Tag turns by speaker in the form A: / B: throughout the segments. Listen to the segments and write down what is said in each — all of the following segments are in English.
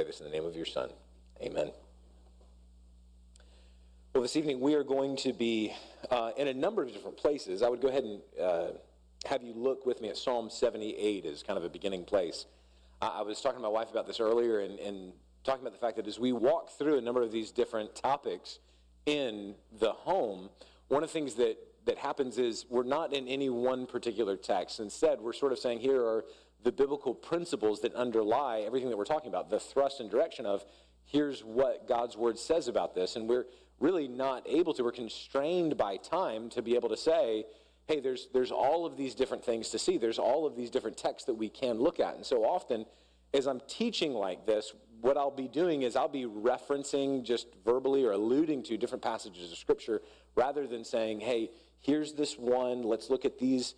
A: this in the name of your Son. Amen. Well, this evening we are going to be in a number of different places. I would go ahead and have you look with me at Psalm 78 as kind of a beginning place. I was talking to my wife about this earlier and talking about the fact that as we walk through a number of these different topics in the home, one of the things that happens is we're not in any one particular text. Instead, we're sort of saying here are the biblical principles that underlie everything that we're talking about, the thrust and direction of here's what God's Word says about this. And we're really not able to, we're constrained by time to be able to say, hey, there's all of these different things to see. There's all of these different texts that we can look at. And so often, as I'm teaching like this, what I'll be doing is I'll be referencing just verbally or alluding to different passages of Scripture rather than saying, hey, here's this one, let's look at these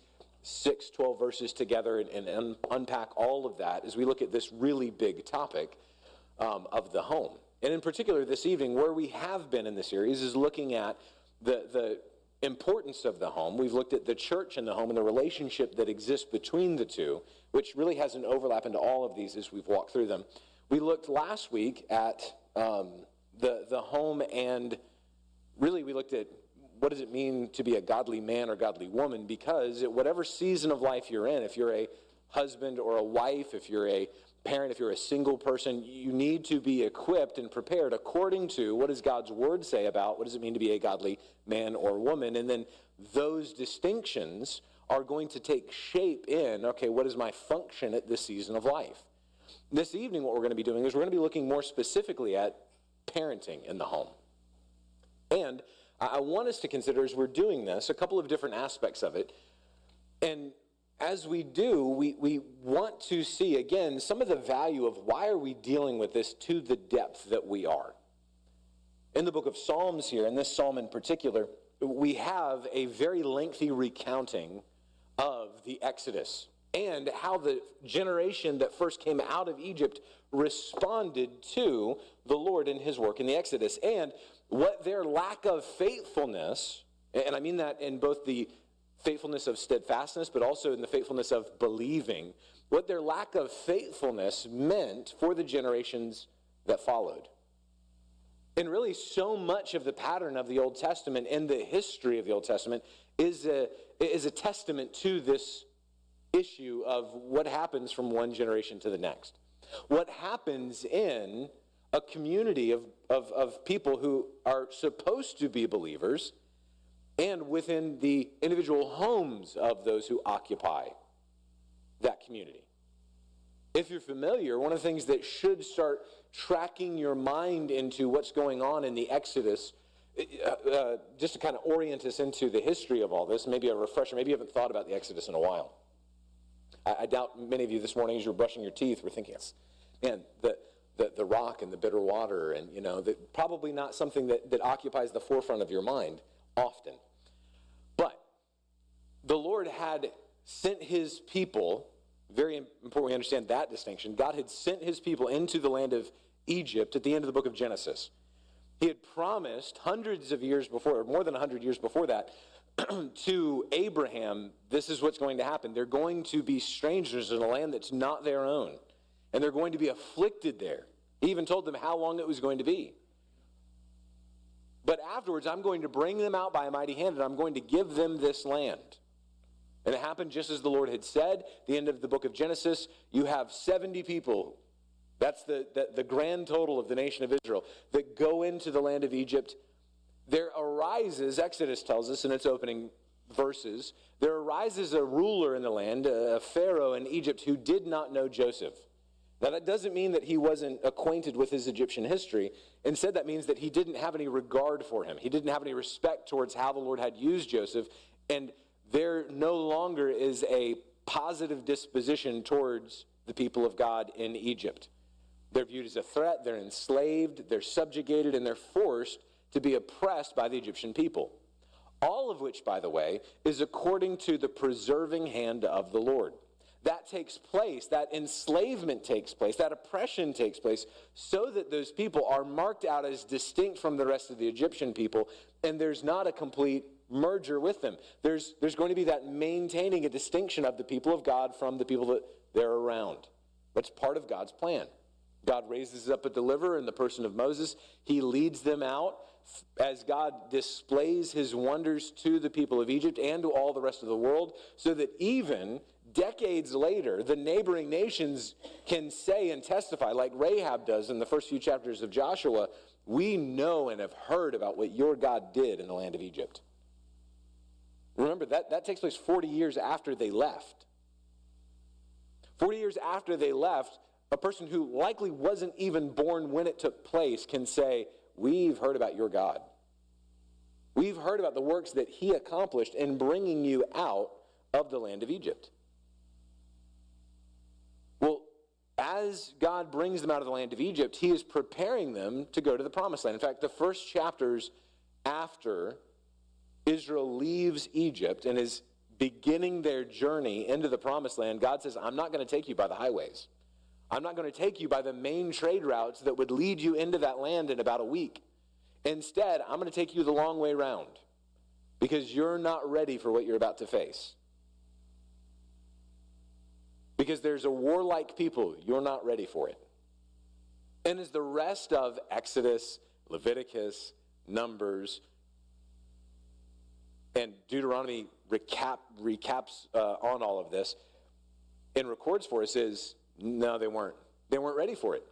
A: 12 verses together and unpack all of that as we look at this really big topic of the home. And in particular this evening, where we have been in the series is looking at the importance of the home. We've looked at the church and the home and the relationship that exists between the two, which really has an overlap into all of these as we've walked through them. We looked last week at the home, and really we looked at what does it mean to be a godly man or godly woman, because at whatever season of life you're in, if you're a husband or a wife, if you're a parent, if you're a single person, you need to be equipped and prepared according to what does God's Word say about what does it mean to be a godly man or woman. And then those distinctions are going to take shape in, okay, what is my function at this season of life? This evening what we're going to be doing is we're going to be looking more specifically at parenting in the home. And I want us to consider as we're doing this a couple of different aspects of it. And as we do, we want to see, again, some of the value of why are we dealing with this to the depth that we are. In the book of Psalms here, in this psalm in particular, we have a very lengthy recounting of the Exodus and how the generation that first came out of Egypt responded to the Lord in his work in the Exodus, and what their lack of faithfulness, and I mean that in both the faithfulness of steadfastness, but also in the faithfulness of believing, what their lack of faithfulness meant for the generations that followed. And really so much of the pattern of the Old Testament and the history of the Old Testament is a testament to this issue of what happens from one generation to the next. What happens in a community of people who are supposed to be believers and within the individual homes of those who occupy that community. If you're familiar, one of the things that should start tracking your mind into what's going on in the Exodus, just to kind of orient us into the history of all this, maybe a refresher, maybe you haven't thought about the Exodus in a while. I doubt many of you this morning as you're brushing your teeth were thinking, man, the rock and the bitter water, and probably not something that occupies the forefront of your mind often. But the Lord had sent his people, very important we understand that distinction, God had sent his people into the land of Egypt at the end of the book of Genesis. He had promised hundreds of years before, or more than 100 years before that, to Abraham, this is what's going to happen. They're going to be strangers in a land that's not their own, and they're going to be afflicted there. He even told them how long it was going to be. But afterwards, I'm going to bring them out by a mighty hand, and I'm going to give them this land. And it happened just as the Lord had said. At the end of the book of Genesis, you have 70 people. That's the grand total of the nation of Israel that go into the land of Egypt. There arises, Exodus tells us in its opening verses, there arises a ruler in the land, a Pharaoh in Egypt, who did not know Joseph. Now, that doesn't mean that he wasn't acquainted with his Egyptian history. Instead, that means that he didn't have any regard for him. He didn't have any respect towards how the Lord had used Joseph. And there no longer is a positive disposition towards the people of God in Egypt. They're viewed as a threat, they're enslaved, they're subjugated, and they're forced to be oppressed by the Egyptian people. All of which, by the way, is according to the preserving hand of the Lord. That takes place, that enslavement takes place, that oppression takes place, so that those people are marked out as distinct from the rest of the Egyptian people, and there's not a complete merger with them. There's going to be that maintaining a distinction of the people of God from the people that they're around. That's part of God's plan. God raises up a deliverer in the person of Moses. He leads them out as God displays his wonders to the people of Egypt and to all the rest of the world, so that even decades later, the neighboring nations can say and testify, like Rahab does in the first few chapters of Joshua, we know and have heard about what your God did in the land of Egypt. Remember, that takes place 40 years after they left. 40 years after they left, a person who likely wasn't even born when it took place can say, we've heard about your God. We've heard about the works that he accomplished in bringing you out of the land of Egypt. Well, as God brings them out of the land of Egypt, he is preparing them to go to the promised land. In fact, the first chapters after Israel leaves Egypt and is beginning their journey into the promised land, God says, I'm not going to take you by the highways. I'm not going to take you by the main trade routes that would lead you into that land in about a week. Instead, I'm going to take you the long way round because you're not ready for what you're about to face. Because there's a warlike people, you're not ready for it. And as the rest of Exodus, Leviticus, Numbers, and Deuteronomy recaps on all of this and records for us is, no, they weren't. They weren't ready for it.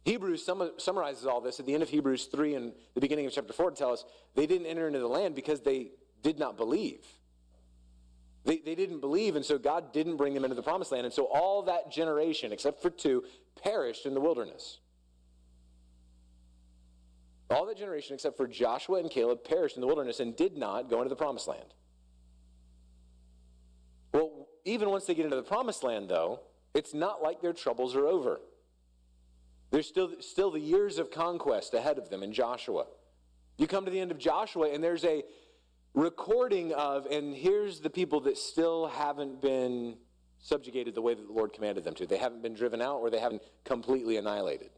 A: Hebrews summarizes all this at the end of Hebrews 3 and the beginning of chapter 4 to tell us they didn't enter into the land because they did not believe. They didn't believe, and so God didn't bring them into the promised land. And so all that generation, except for 2, perished in the wilderness. All that generation, except for Joshua and Caleb, perished in the wilderness and did not go into the promised land. Well, even once they get into the promised land, though, it's not like their troubles are over. There's still the years of conquest ahead of them in Joshua. You come to the end of Joshua, and there's a recording of, and here's the people that still haven't been subjugated the way that the Lord commanded them to. They haven't been driven out, or they haven't completely annihilated.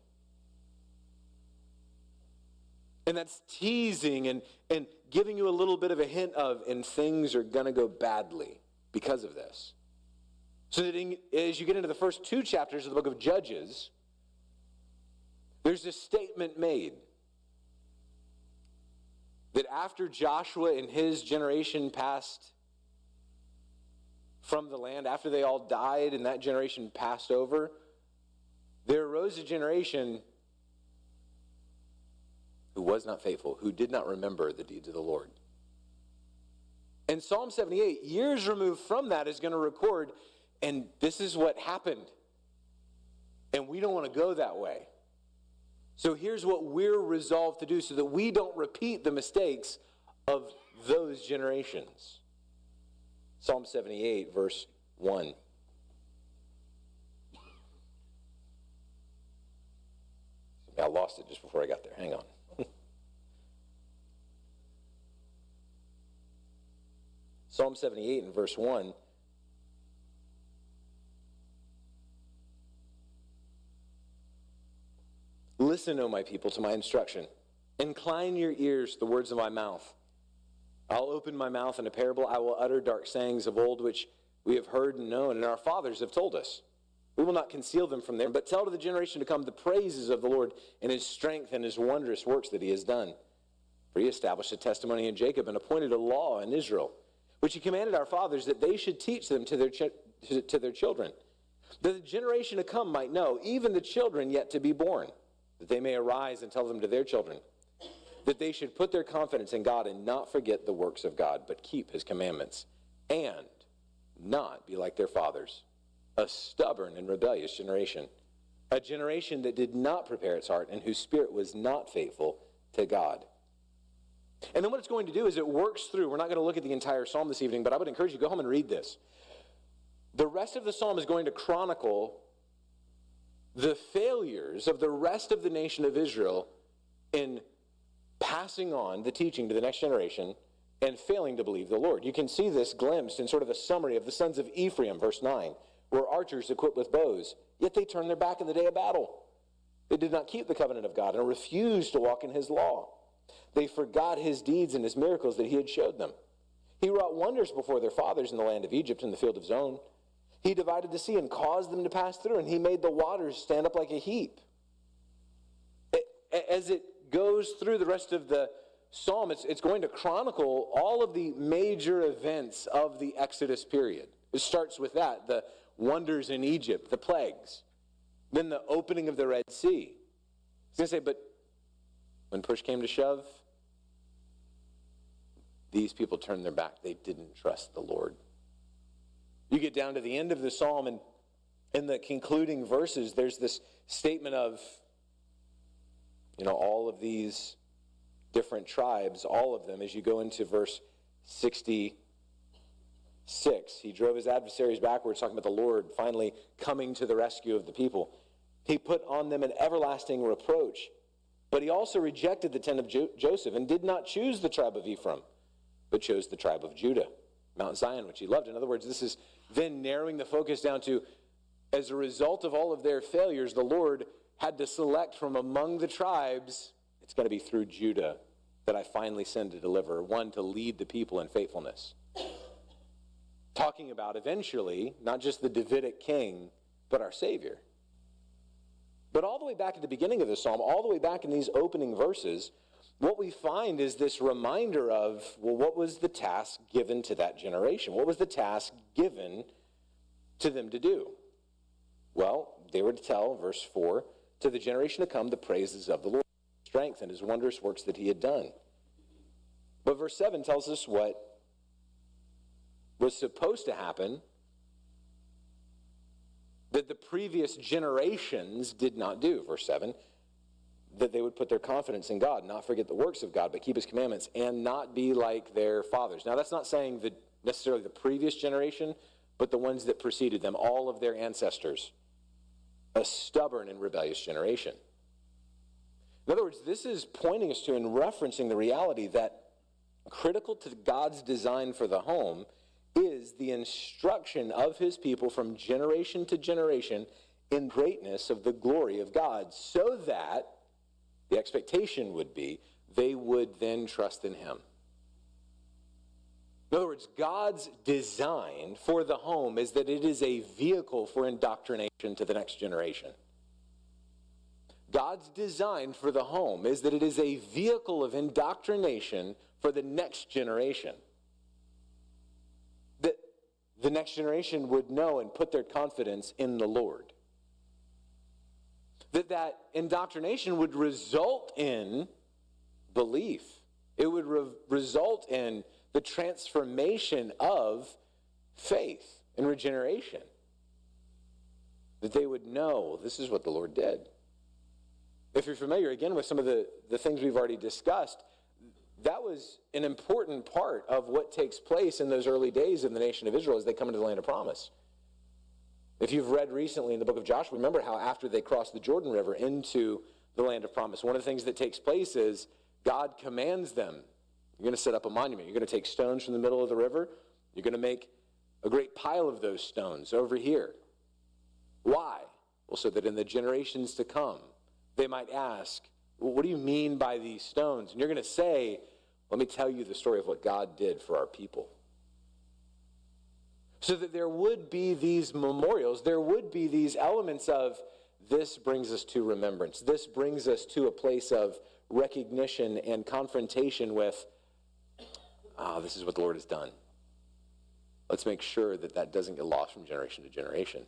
A: And that's teasing and giving you a little bit of a hint of, and things are going to go badly because of this. So that as you get into the first 2 chapters of the book of Judges, there's this statement made that after Joshua and his generation passed from the land, after they all died and that generation passed over, there arose a generation who was not faithful, who did not remember the deeds of the Lord. And Psalm 78, years removed from that, is going to record, and this is what happened. And we don't want to go that way. So here's what we're resolved to do so that we don't repeat the mistakes of those generations. Psalm 78, verse 1. I lost it just before I got there. Hang on. Psalm 78 and verse 1. Listen, O my people, to my instruction. Incline your ears to the words of my mouth. I'll open my mouth in a parable. I will utter dark sayings of old, which we have heard and known, and our fathers have told us. We will not conceal them from them, but tell to the generation to come the praises of the Lord and his strength and his wondrous works that he has done. For he established a testimony in Jacob and appointed a law in Israel, which he commanded our fathers that they should teach them to their children, that the generation to come might know, even the children yet to be born, that they may arise and tell them to their children, that they should put their confidence in God and not forget the works of God, but keep his commandments, and not be like their fathers, a stubborn and rebellious generation, a generation that did not prepare its heart and whose spirit was not faithful to God. And then what it's going to do is it works through. We're not going to look at the entire psalm this evening, but I would encourage you to go home and read this. The rest of the psalm is going to chronicle the failures of the rest of the nation of Israel in passing on the teaching to the next generation and failing to believe the Lord. You can see this glimpsed in sort of a summary of the sons of Ephraim, verse 9, were archers equipped with bows, yet they turned their back in the day of battle. They did not keep the covenant of God and refused to walk in his law. They forgot his deeds and his miracles that he had showed them. He wrought wonders before their fathers in the land of Egypt in the field of Zon. He divided the sea and caused them to pass through, and he made the waters stand up like a heap. as it goes through the rest of the psalm, it's going to chronicle all of the major events of the Exodus period. It starts with that, the wonders in Egypt, the plagues, then the opening of the Red Sea. He's going to say, but when push came to shove, these people turned their back. They didn't trust the Lord. You get down to the end of the psalm, and in the concluding verses, there's this statement of, all of these different tribes, all of them, as you go into verse 66. He drove his adversaries backwards, talking about the Lord finally coming to the rescue of the people. He put on them an everlasting reproach, but he also rejected the tent of Joseph and did not choose the tribe of Ephraim, but chose the tribe of Judah, Mount Zion, which he loved. In other words, this is then narrowing the focus down to, as a result of all of their failures, the Lord had to select from among the tribes, it's going to be through Judah that I finally send to deliver, one to lead the people in faithfulness. Talking about eventually, not just the Davidic king, but our Savior. But all the way back at the beginning of the psalm, all the way back in these opening verses, what we find is this reminder of, what was the task given to that generation? What was the task given to them to do? Well, they were to tell, verse 4, to the generation to come the praises of the Lord, his strength and his wondrous works that he had done. But verse 7 tells us what was supposed to happen that the previous generations did not do. Verse 7, that they would put their confidence in God, not forget the works of God, but keep his commandments, and not be like their fathers. Now, that's not saying that necessarily the previous generation, but the ones that preceded them, all of their ancestors, a stubborn and rebellious generation. In other words, this is pointing us to and referencing the reality that critical to God's design for the home is the instruction of his people from generation to generation in greatness of the glory of God, so that the expectation would be they would then trust in him. In other words, God's design for the home is that it is a vehicle for indoctrination to the next generation. God's design for the home is that it is a vehicle of indoctrination for the next generation. That the next generation would know and put their confidence in the Lord. That indoctrination would result in belief. It would result in the transformation of faith and regeneration. That they would know this is what the Lord did. If you're familiar, again, with some of the things we've already discussed, that was an important part of what takes place in those early days of the nation of Israel as they come into the land of promise. If you've read recently in the book of Joshua, remember how after they crossed the Jordan River into the land of promise, one of the things that takes place is God commands them, you're going to set up a monument. You're going to take stones from the middle of the river. You're going to make a great pile of those stones over here. Why? Well, so that in the generations to come, they might ask, well, what do you mean by these stones? And you're going to say, let me tell you the story of what God did for our people. So that there would be these memorials, there would be these elements of, this brings us to remembrance. This brings us to a place of recognition and confrontation with, this is what the Lord has done. Let's make sure that that doesn't get lost from generation to generation.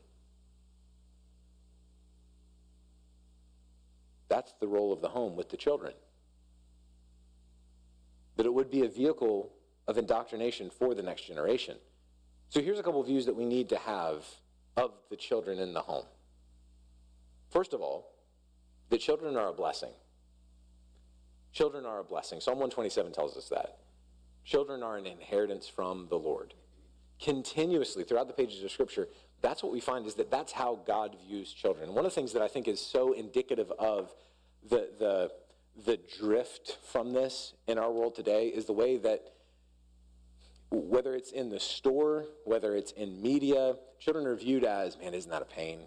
A: That's the role of the home with the children. That it would be a vehicle of indoctrination for the next generation. So here's a couple of views that we need to have of the children in the home. First of all, the children are a blessing. Children are a blessing. Psalm 127 tells us that. Children are an inheritance from the Lord. Continuously, throughout the pages of Scripture, that's what we find is that that's how God views children. One of the things that I think is so indicative of the drift from this in our world today is the way that, whether it's in the store, whether it's in media, children are viewed as, man, isn't that a pain?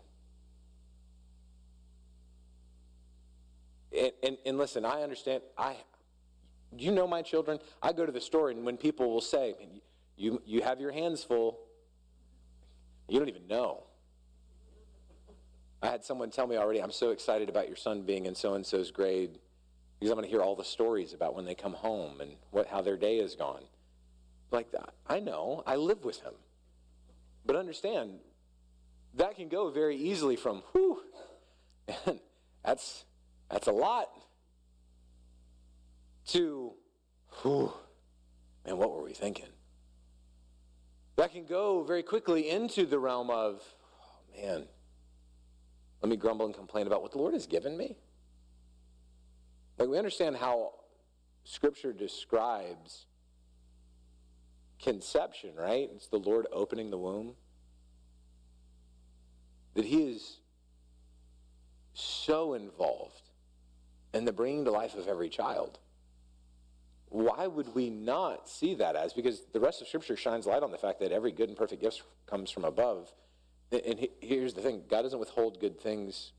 A: And listen, I understand, do you know my children? I go to the store, and when people will say, you have your hands full, you don't even know. I had someone tell me already, I'm so excited about your son being in so-and-so's grade. because I'm going to hear all the stories about when they come home and how their day is gone. Like that, I know, I live with him. But understand, that can go very easily from, whew, man, that's a lot, to, whew, man, what were we thinking? That can go very quickly into the realm of, oh man, let me grumble and complain about what the Lord has given me. Like, we understand how Scripture describes conception, right? It's the Lord opening the womb. That he is so involved in the bringing to life of every child. Why would we not see that as? Because the rest of Scripture shines light on the fact that every good and perfect gift comes from above. And here's the thing, God doesn't withhold good things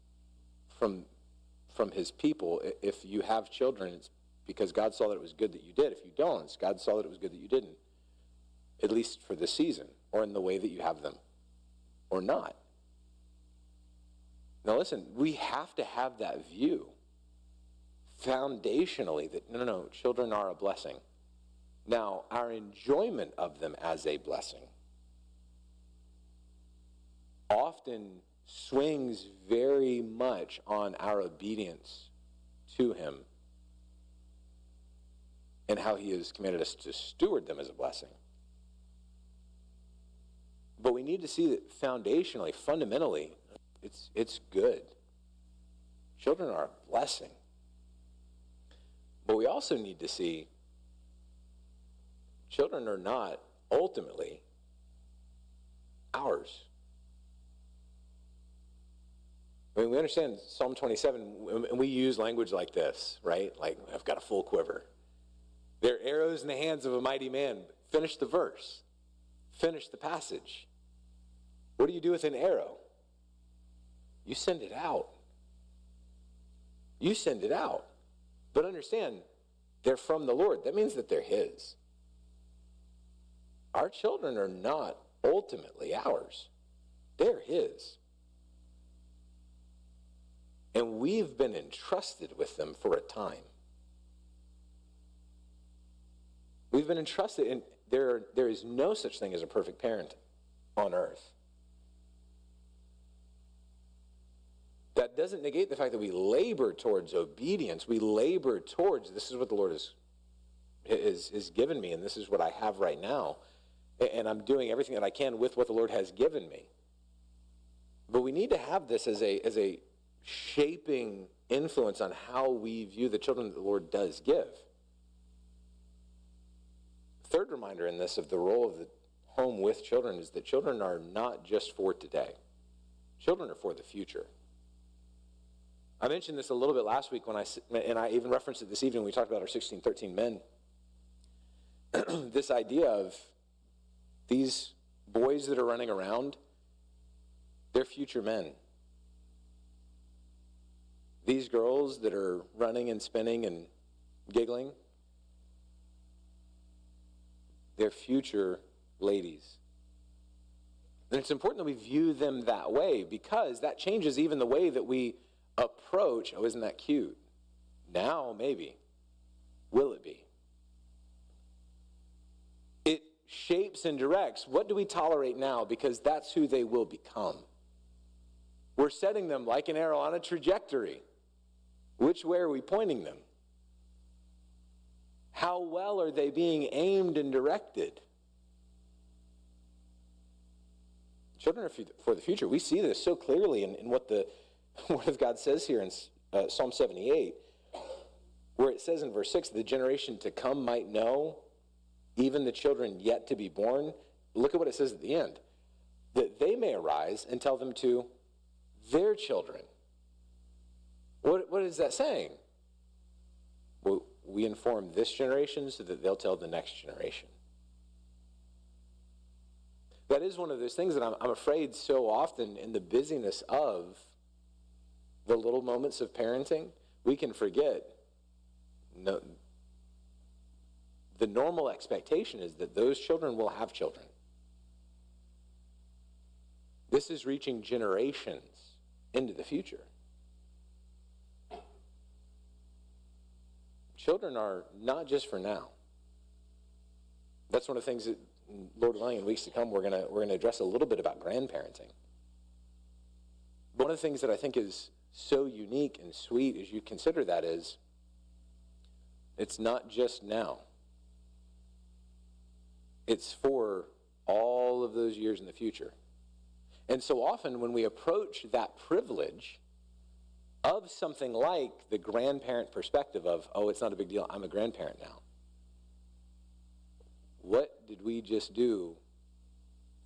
A: from his people. If you have children, it's because God saw that it was good that you did. If you don't, it's God saw that it was good that you didn't, at least for this season, or in the way that you have them, or not. Now listen, we have to have that view foundationally that, no, children are a blessing. Now, our enjoyment of them as a blessing often swings very much on our obedience to him and how he has commanded us to steward them as a blessing. But we need to see that foundationally, fundamentally, it's good. Children are a blessing. But we also need to see children are not ultimately ours. I mean, we understand Psalm 27, and we use language like this, right? Like, I've got a full quiver. They're arrows in the hands of a mighty man. Finish the verse. Finish the passage. What do you do with an arrow? You send it out. You send it out. But understand, they're from the Lord. That means that they're his. Our children are not ultimately ours. They're his. And we've been entrusted with them for a time. We've been entrusted, and there is no such thing as a perfect parent on earth. That doesn't negate the fact that we labor towards obedience. We labor towards, this is what the Lord has given me, and this is what I have right now. And I'm doing everything that I can with what the Lord has given me. But we need to have this as a shaping influence on how we view the children that the Lord does give. Third reminder in this of the role of the home with children is that children are not just for today. Children are for the future. I mentioned this a little bit last week and I even referenced it this evening when we talked about our 1613 men. This idea of these boys that are running around, they're future men. These girls that are running and spinning and giggling, they're future ladies. And it's important that we view them that way because that changes even the way that we approach, oh, isn't that cute? Now, maybe. Will it be? It shapes and directs. What do we tolerate now? Because that's who they will become. We're setting them like an arrow on a trajectory. Which way are we pointing them? How well are they being aimed and directed? Children are for the future. We see this so clearly in what the Word of God says here in Psalm 78, where it says in verse 6, the generation to come might know, even the children yet to be born. Look at what it says at the end. That they may arise and tell them to their children. What is that saying? Well, we inform this generation so that they'll tell the next generation. That is one of those things that I'm afraid so often in the busyness of the little moments of parenting, we can forget. No, the normal expectation is that those children will have children. This is reaching generations into the future. children are not just for now. That's one of the things that, Lord willing, in weeks to come, we're gonna address a little bit about grandparenting. But one of the things that I think is so unique and sweet as you consider that is, it's not just now. It's for all of those years in the future. And so often when we approach that privilege of something like the grandparent perspective of, oh, it's not a big deal, I'm a grandparent now. What did we just do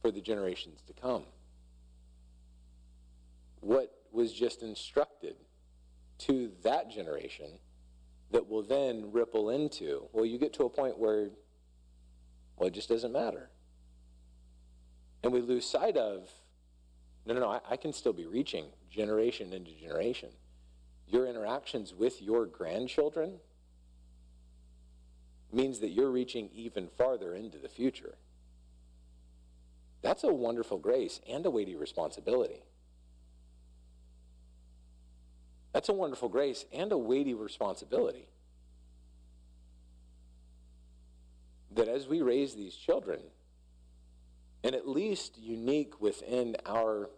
A: for the generations to come? What was just instructed to that generation that will then ripple into, well, you get to a point where, well, it just doesn't matter. And we lose sight of, no, I can still be reaching generation into generation. Your interactions with your grandchildren means that you're reaching even farther into the future. That's a wonderful grace and a weighty responsibility. That's a wonderful grace and a weighty responsibility. That as we raise these children, and at least unique within our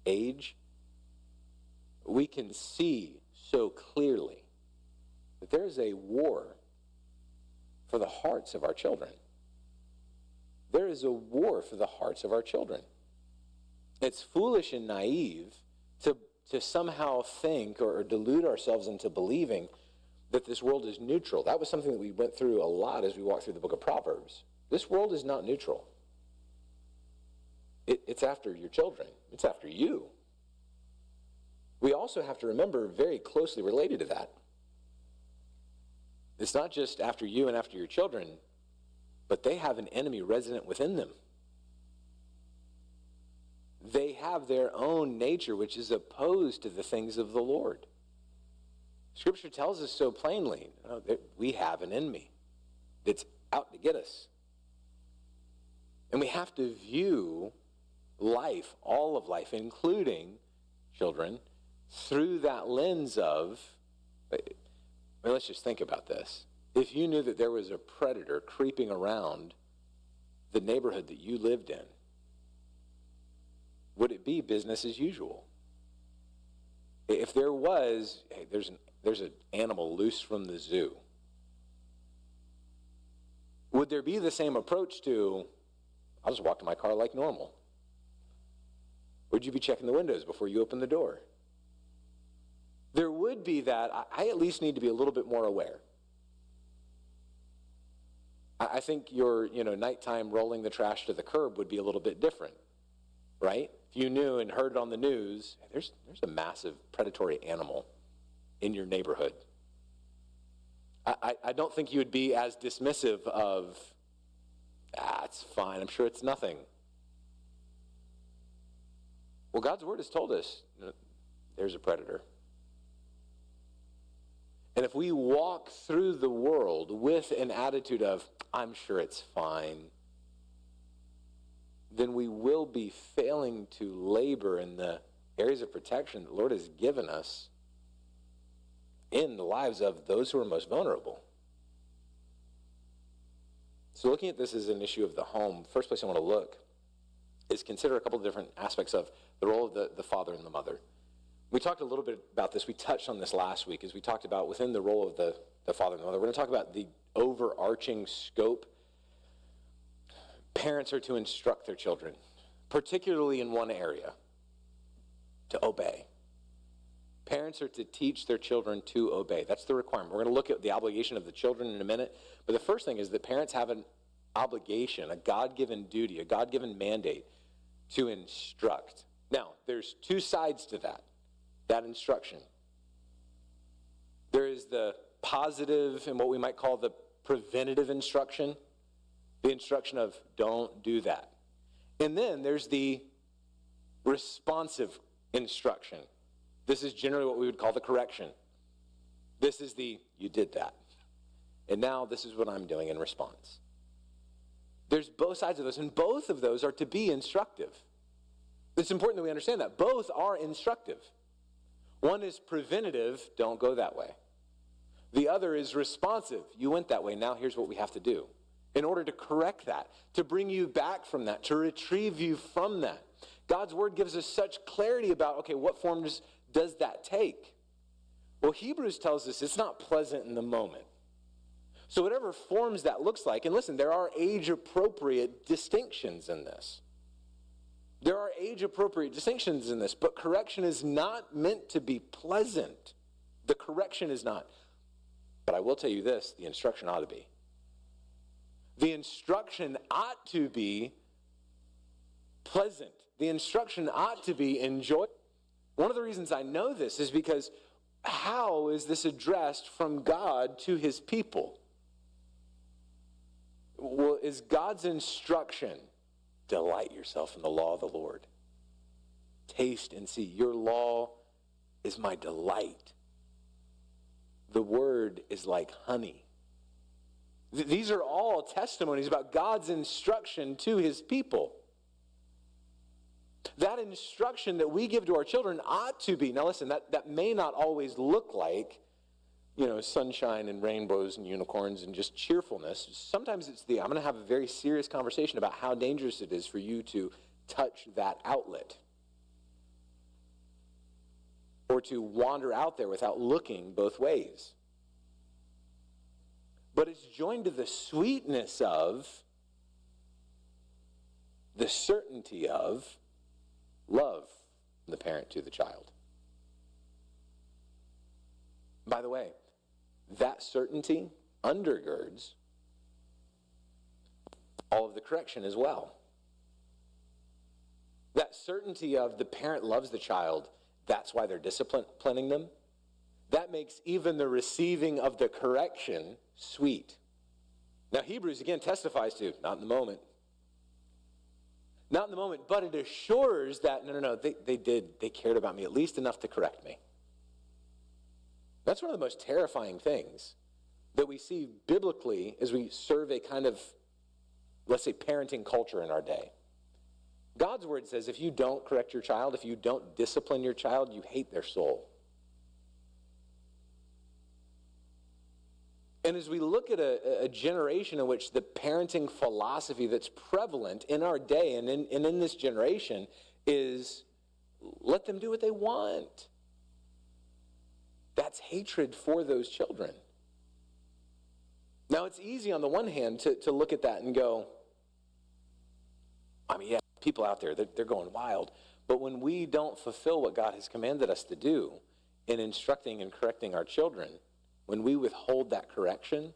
A: age, we can see so clearly that there is a war for the hearts of our children. There is a war for the hearts of our children. It's foolish and naive to somehow think or delude ourselves into believing that this world is neutral. That was something that we went through a lot as we walked through the book of Proverbs. This world is not neutral. It's after your children. It's after you. We also have to remember, very closely related to that, it's not just after you and after your children, but they have an enemy resident within them. They have their own nature, which is opposed to the things of the Lord. Scripture tells us so plainly, that we have an enemy that's out to get us. And we have to view life, all of life, including children, through that lens of, let's just think about this. If you knew that there was a predator creeping around the neighborhood that you lived in, would it be business as usual? If there was, hey, there's an animal loose from the zoo, would there be the same approach to, I'll just walk to my car like normal? Would you be checking the windows before you open the door? There would be that. I at least need to be a little bit more aware. I think your nighttime rolling the trash to the curb would be a little bit different, right? If you knew and heard it on the news, there's a massive predatory animal in your neighborhood. I don't think you would be as dismissive of, it's fine, I'm sure it's nothing. Well, God's word has told us, there's a predator. And if we walk through the world with an attitude of, I'm sure it's fine, then we will be failing to labor in the areas of protection the Lord has given us in the lives of those who are most vulnerable. So looking at this as an issue of the home, first place I want to look is consider a couple of different aspects of the role of the father and the mother. We talked a little bit about this. We touched on this last week as we talked about within the role of the father and the mother. We're going to talk about the overarching scope. Parents are to instruct their children, particularly in one area, to obey. Parents are to teach their children to obey. That's the requirement. We're going to look at the obligation of the children in a minute. But the first thing is that parents have an obligation, a God-given duty, a God-given mandate to instruct. Now, there's two sides to that instruction. There is the positive and what we might call the preventative instruction, the instruction of don't do that. And then there's the responsive instruction. This is generally what we would call the correction. This is the, you did that. And now this is what I'm doing in response. There's both sides of this, and both of those are to be instructive. It's important that we understand that. Both are instructive. One is preventative, don't go that way. The other is responsive. You went that way. Now here's what we have to do in order to correct that, to bring you back from that, to retrieve you from that. God's word gives us such clarity about, okay, what forms does that take? Well, Hebrews tells us it's not pleasant in the moment. So whatever forms that looks like, and listen, there are age-appropriate distinctions in this. There are age-appropriate distinctions in this, but correction is not meant to be pleasant. The correction is not. But I will tell you this, the instruction ought to be. The instruction ought to be pleasant. The instruction ought to be enjoyable. One of the reasons I know this is because how is this addressed from God to his people? Well, is God's instruction, delight yourself in the law of the Lord. Taste and see. Your law is my delight. The word is like honey. These are all testimonies about God's instruction to his people. That instruction that we give to our children ought to be, now listen, that may not always look like, sunshine and rainbows and unicorns and just cheerfulness. Sometimes it's I'm going to have a very serious conversation about how dangerous it is for you to touch that outlet or to wander out there without looking both ways. But it's joined to the sweetness of, the certainty of love from the parent to the child. By the way, that certainty undergirds all of the correction as well. That certainty of the parent loves the child, that's why they're disciplining them. That makes even the receiving of the correction sweet. Now, Hebrews again testifies to, not in the moment. Not in the moment, but it assures that, no, they cared about me at least enough to correct me. That's one of the most terrifying things that we see biblically as we serve a kind of, let's say, parenting culture in our day. God's word says if you don't correct your child, if you don't discipline your child, you hate their soul. And as we look at a generation in which the parenting philosophy that's prevalent in our day and in this generation is let them do what they want. That's hatred for those children. Now, it's easy on the one hand to look at that and go, yeah, people out there, they're going wild. But when we don't fulfill what God has commanded us to do in instructing and correcting our children, when we withhold that correction,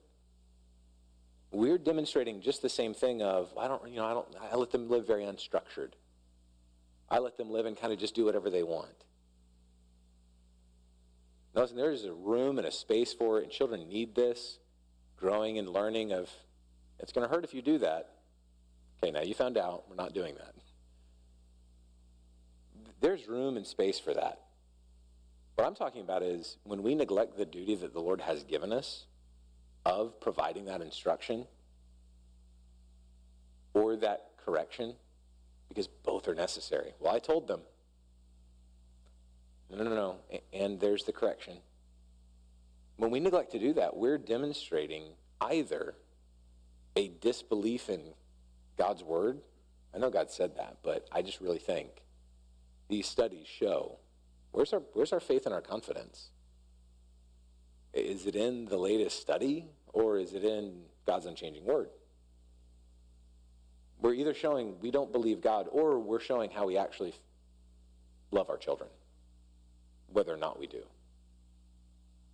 A: we're demonstrating just the same thing of, I let them live very unstructured. I let them live and kind of just do whatever they want. Now, listen, there's a room and a space for it, and children need this, growing and learning of, it's going to hurt if you do that. Okay, now you found out, we're not doing that. There's room and space for that. What I'm talking about is when we neglect the duty that the Lord has given us of providing that instruction or that correction, because both are necessary. Well, I told them. No. And there's the correction. When we neglect to do that, we're demonstrating either a disbelief in God's word. I know God said that, but I just really think these studies show where's our faith and our confidence? Is it in the latest study or is it in God's unchanging word? We're either showing we don't believe God or we're showing how we actually love our children, whether or not we do.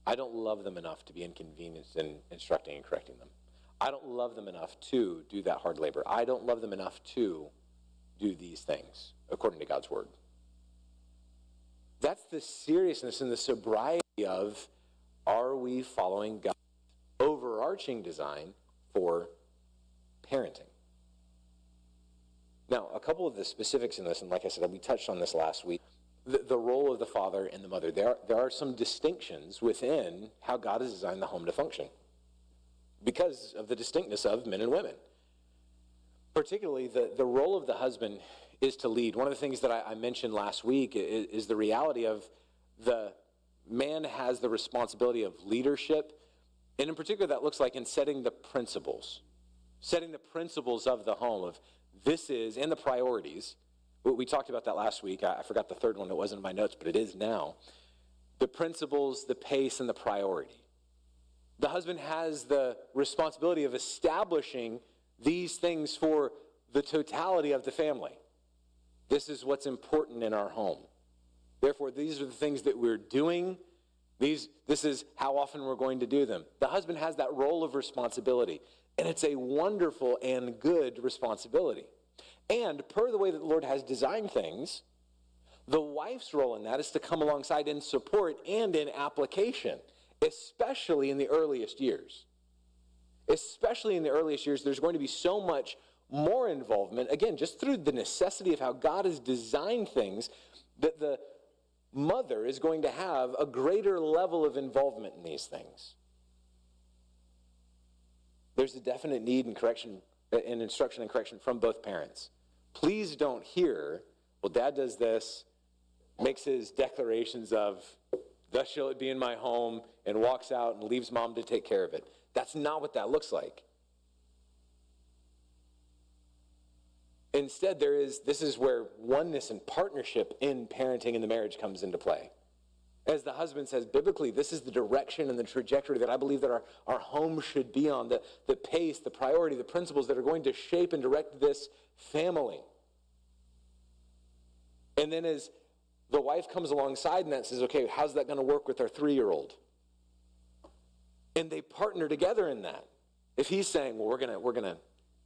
A: I don't love them enough to be inconvenienced in instructing and correcting them. I don't love them enough to do that hard labor. I don't love them enough to do these things according to God's word. That's the seriousness and the sobriety of, are we following God's overarching design for parenting? Now, a couple of the specifics in this, and like I said, we touched on this last week, the role of the father and the mother. There are some distinctions within how God has designed the home to function because of the distinctness of men and women. Particularly, the role of the husband is to lead. One of the things that I mentioned last week is the reality of the man has the responsibility of leadership, And in particular, that looks like in setting the principles of the home, of this is, and the priorities. We talked about that last week. I forgot the third one. It wasn't in my notes, but it is now. The principles, the pace, and the priority. The husband has the responsibility of establishing these things for the totality of the family. This is what's important in our home. Therefore, these are the things that we're doing. This is how often we're going to do them. The husband has that role of responsibility, and it's a wonderful and good responsibility. And per the way that the Lord has designed things, the wife's role in that is to come alongside in support and in application, especially in the earliest years. Especially in the earliest years, there's going to be so much more involvement, again, just through the necessity of how God has designed things, that the mother is going to have a greater level of involvement in these things. There's a definite need in correction, in instruction and correction from both parents. Please don't hear, well, dad does this, makes his declarations of, thus shall it be in my home, and walks out and leaves mom to take care of it. That's not what that looks like. Instead, this is where oneness and partnership in parenting in the marriage comes into play. As the husband says, biblically, this is the direction and the trajectory that I believe that our home should be on, the pace, the priority, the principles that are going to shape and direct this family. And then as the wife comes alongside and that says, okay, how's that going to work with our 3-year-old? And they partner together in that. If he's saying, well, we're gonna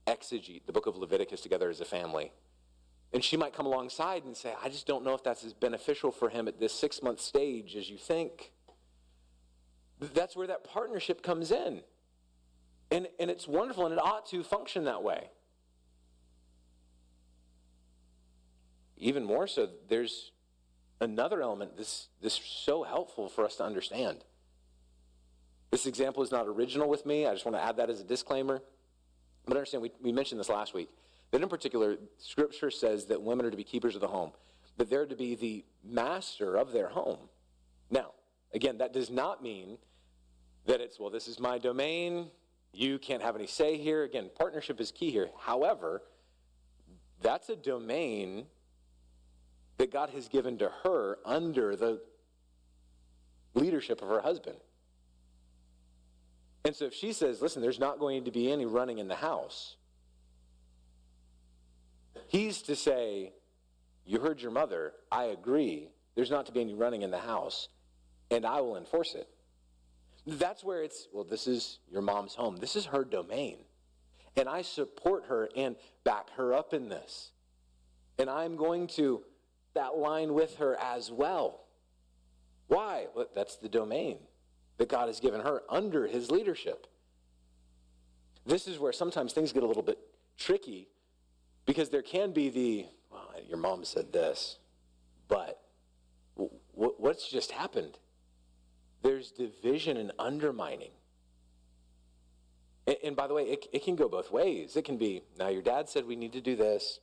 A: exegete the book of Leviticus together as a family, and she might come alongside and say, I just don't know if that's as beneficial for him at this 6-month stage as you think. That's where that partnership comes in. And it's wonderful, and it ought to function that way. Even more so, there's another element this is so helpful for us to understand. This example is not original with me. I just want to add that as a disclaimer. But understand, we mentioned this last week, that in particular, Scripture says that women are to be keepers of the home, that they're to be the master of their home. Now, again, that does not mean that it's, well, this is my domain, you can't have any say here. Again, partnership is key here. However, that's a domain that God has given to her under the leadership of her husband. And so if she says, listen, there's not going to be any running in the house, he's to say, you heard your mother, I agree, there's not to be any running in the house, and I will enforce it. That's where it's, well, this is your mom's home. This is her domain. And I support her and back her up in this. And I'm going to that line with her as well. Why? Well, that's the domain that God has given her under his leadership. This is where sometimes things get a little bit tricky, because there can be well, your mom said this, but what's just happened? There's division and undermining. And by the way, it can go both ways. It can be, now your dad said we need to do this,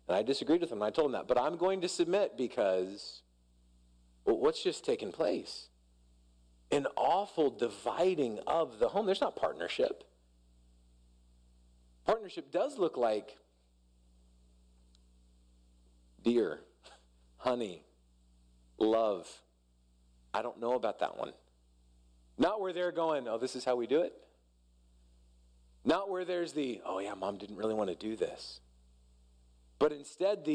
A: and I disagreed with him, and I told him that, but I'm going to submit because, well, what's just taken place? An awful dividing of the home. There's not partnership. Partnership does look like, dear, honey, love. I don't know about that one. Not where they're going, oh, this is how we do it. Not where there's oh yeah, mom didn't really want to do this. But instead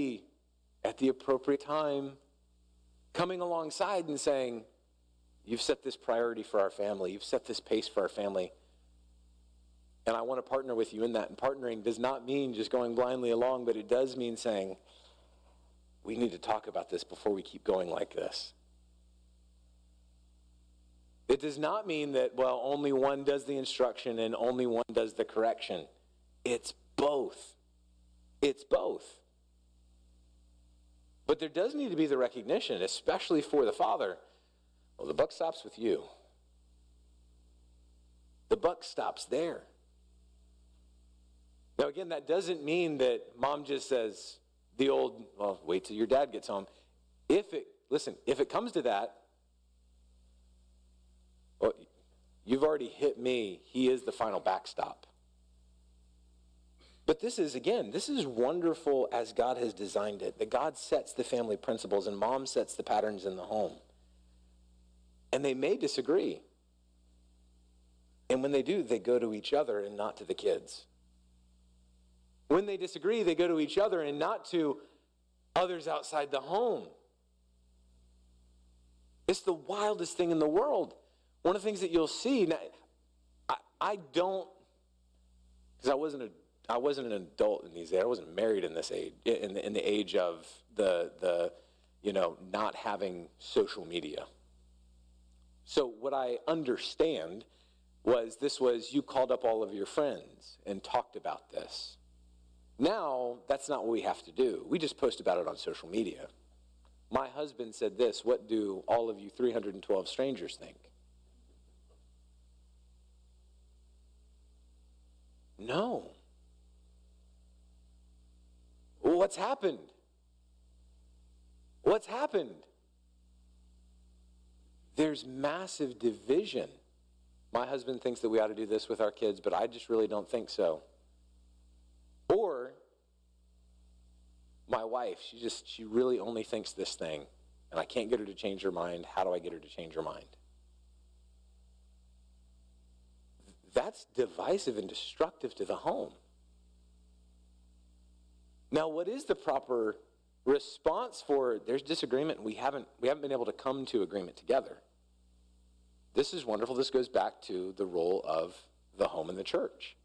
A: at the appropriate time, coming alongside and saying, you've set this priority for our family. You've set this pace for our family. And I want to partner with you in that. And partnering does not mean just going blindly along, but it does mean saying, we need to talk about this before we keep going like this. It does not mean that, well, only one does the instruction and only one does the correction. It's both. It's both. But there does need to be the recognition, especially for the father, well, the buck stops with you. The buck stops there. Now, again, that doesn't mean that mom just says the old, well, wait till your dad gets home. If it comes to that, well, You've already hit me. He is the final backstop. But this is wonderful as God has designed it, that God sets the family principles and mom sets the patterns in the home. And they may disagree. And when they do, they go to each other and not to the kids. When they disagree, they go to each other and not to others outside the home. It's the wildest thing in the world. One of the things that you'll see, now, I don't, because I wasn't an adult in these days. I wasn't married in this age, in the age of the not having social media. So what I understand this was you called up all of your friends and talked about this. Now, that's not what we have to do. We just post about it on social media. My husband said this, what do all of you 312 strangers think? No. What's happened? What's happened? There's massive division. My husband thinks that we ought to do this with our kids, but I just really don't think so. Or my wife, she really only thinks this thing, and I can't get her to change her mind. How do I get her to change her mind? That's divisive and destructive to the home. Now, what is the proper response for there's disagreement and we haven't been able to come to agreement together? This is wonderful. This goes back to the role of the home and the church.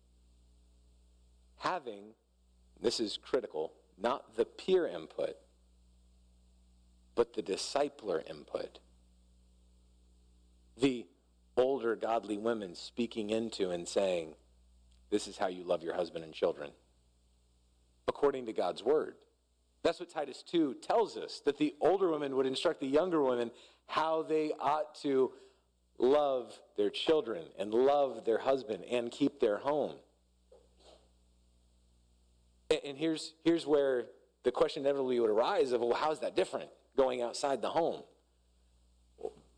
A: Having, this is critical, not the peer input, but the discipler input. The older godly women speaking into and saying, this is how you love your husband and children, according to God's word. That's what Titus 2 tells us, that the older women would instruct the younger women how they ought to love their children and love their husband and keep their home. And here's where the question inevitably would arise of, well, how is that different going outside the home?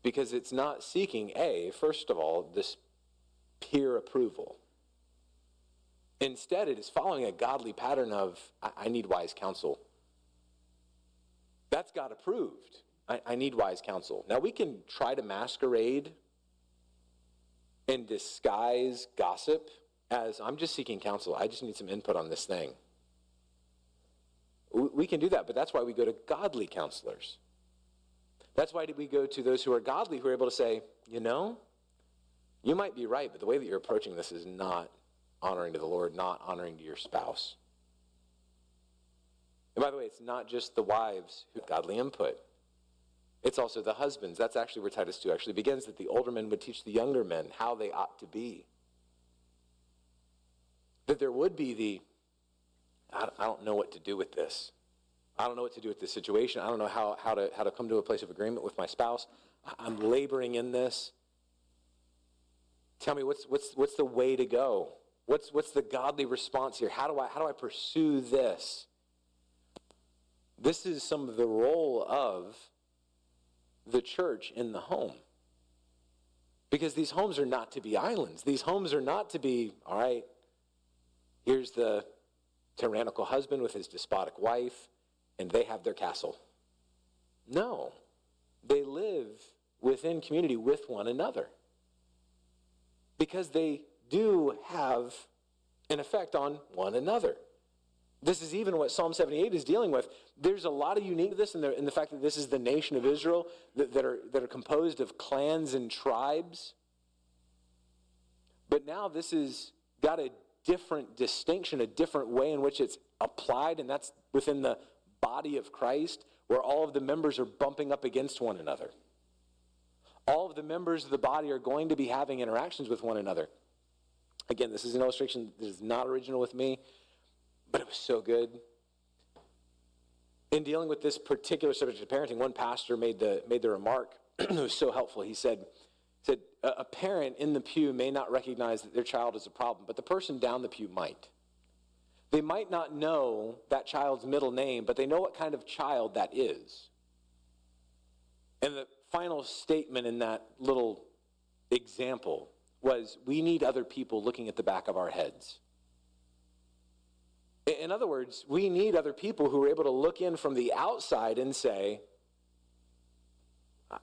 A: Because it's not seeking, first of all, this peer approval. Instead, it is following a godly pattern of, I need wise counsel. That's God approved. I need wise counsel. Now, we can try to masquerade and disguise gossip as, I'm just seeking counsel. I just need some input on this thing. We can do that, but that's why we go to godly counselors. That's why we go to those who are godly, who are able to say, you might be right, but the way that you're approaching this is not honoring to the Lord, not honoring to your spouse. And by the way, it's not just the wives who have godly input. It's also the husbands. That's actually where Titus 2 actually begins, that the older men would teach the younger men how they ought to be. That there would be I don't know what to do with this. I don't know what to do with this situation. I don't know how to come to a place of agreement with my spouse. I'm laboring in this. Tell me what's the way to go? What's the godly response here? How do I pursue this? This is some of the role of the church in the home. Because these homes are not to be islands. These homes are not to be, all right, here's the tyrannical husband with his despotic wife, and they have their castle. No, they live within community with one another. Because they do have an effect on one another. This is even what Psalm 78 is dealing with. There's a lot of uniqueness in the fact that this is the nation of Israel that are composed of clans and tribes. But now this has got a different distinction, a different way in which it's applied, and that's within the body of Christ, where all of the members are bumping up against one another. All of the members of the body are going to be having interactions with one another. Again, this is an illustration that is not original with me, but it was so good. In dealing with this particular subject of parenting, one pastor made the remark, it was so helpful. He said, a parent in the pew may not recognize that their child is a problem, but the person down the pew might. They might not know that child's middle name, but they know what kind of child that is. And the final statement in that little example was we need other people looking at the back of our heads. In other words, we need other people who are able to look in from the outside and say,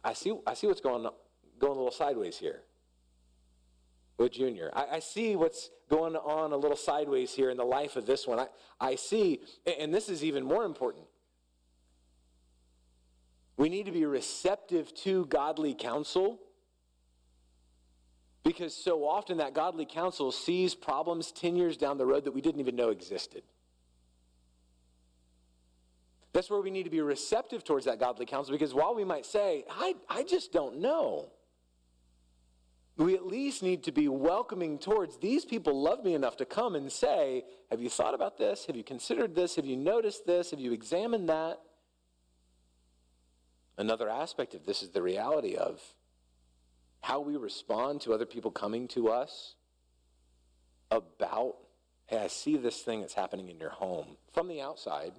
A: I see what's going a little sideways here with Junior. I see what's going on a little sideways here in the life of this one. I see, and this is even more important. We need to be receptive to godly counsel, because so often that godly counsel sees problems 10 years down the road that we didn't even know existed. That's where we need to be receptive towards that godly counsel, because while we might say, I just don't know, we at least need to be welcoming towards, these people love me enough to come and say, have you thought about this? Have you considered this? Have you noticed this? Have you examined that? Another aspect of this is the reality of how we respond to other people coming to us about, hey, I see this thing that's happening in your home. From the outside,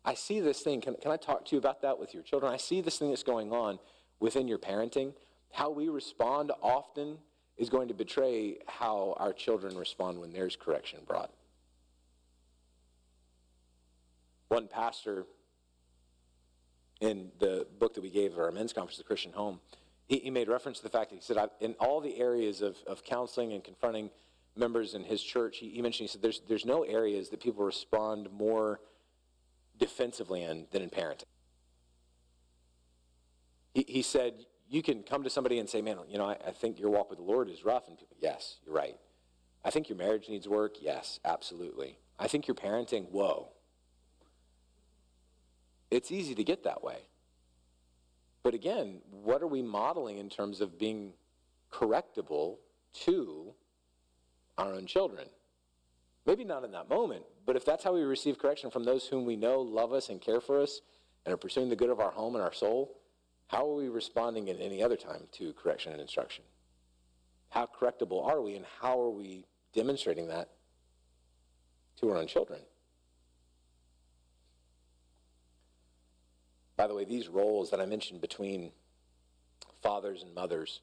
A: I see this thing. Can I talk to you about that with your children? I see this thing that's going on within your parenting. How we respond often is going to betray how our children respond when there's correction brought. One pastor in the book that we gave at our men's conference, The Christian Home, he made reference to the fact that he said, in all the areas of counseling and confronting members in his church, he mentioned, he said, there's no areas that people respond more defensively in than in parenting. He said, you can come to somebody and say, man, I think your walk with the Lord is rough. And people, yes, you're right. I think your marriage needs work. Yes, absolutely. I think your parenting, whoa. It's easy to get that way. But again, what are we modeling in terms of being correctable to our own children? Maybe not in that moment, but if that's how we receive correction from those whom we know love us and care for us and are pursuing the good of our home and our soul, how are we responding at any other time to correction and instruction? How correctable are we, and how are we demonstrating that to our own children? By the way, these roles that I mentioned between fathers and mothers,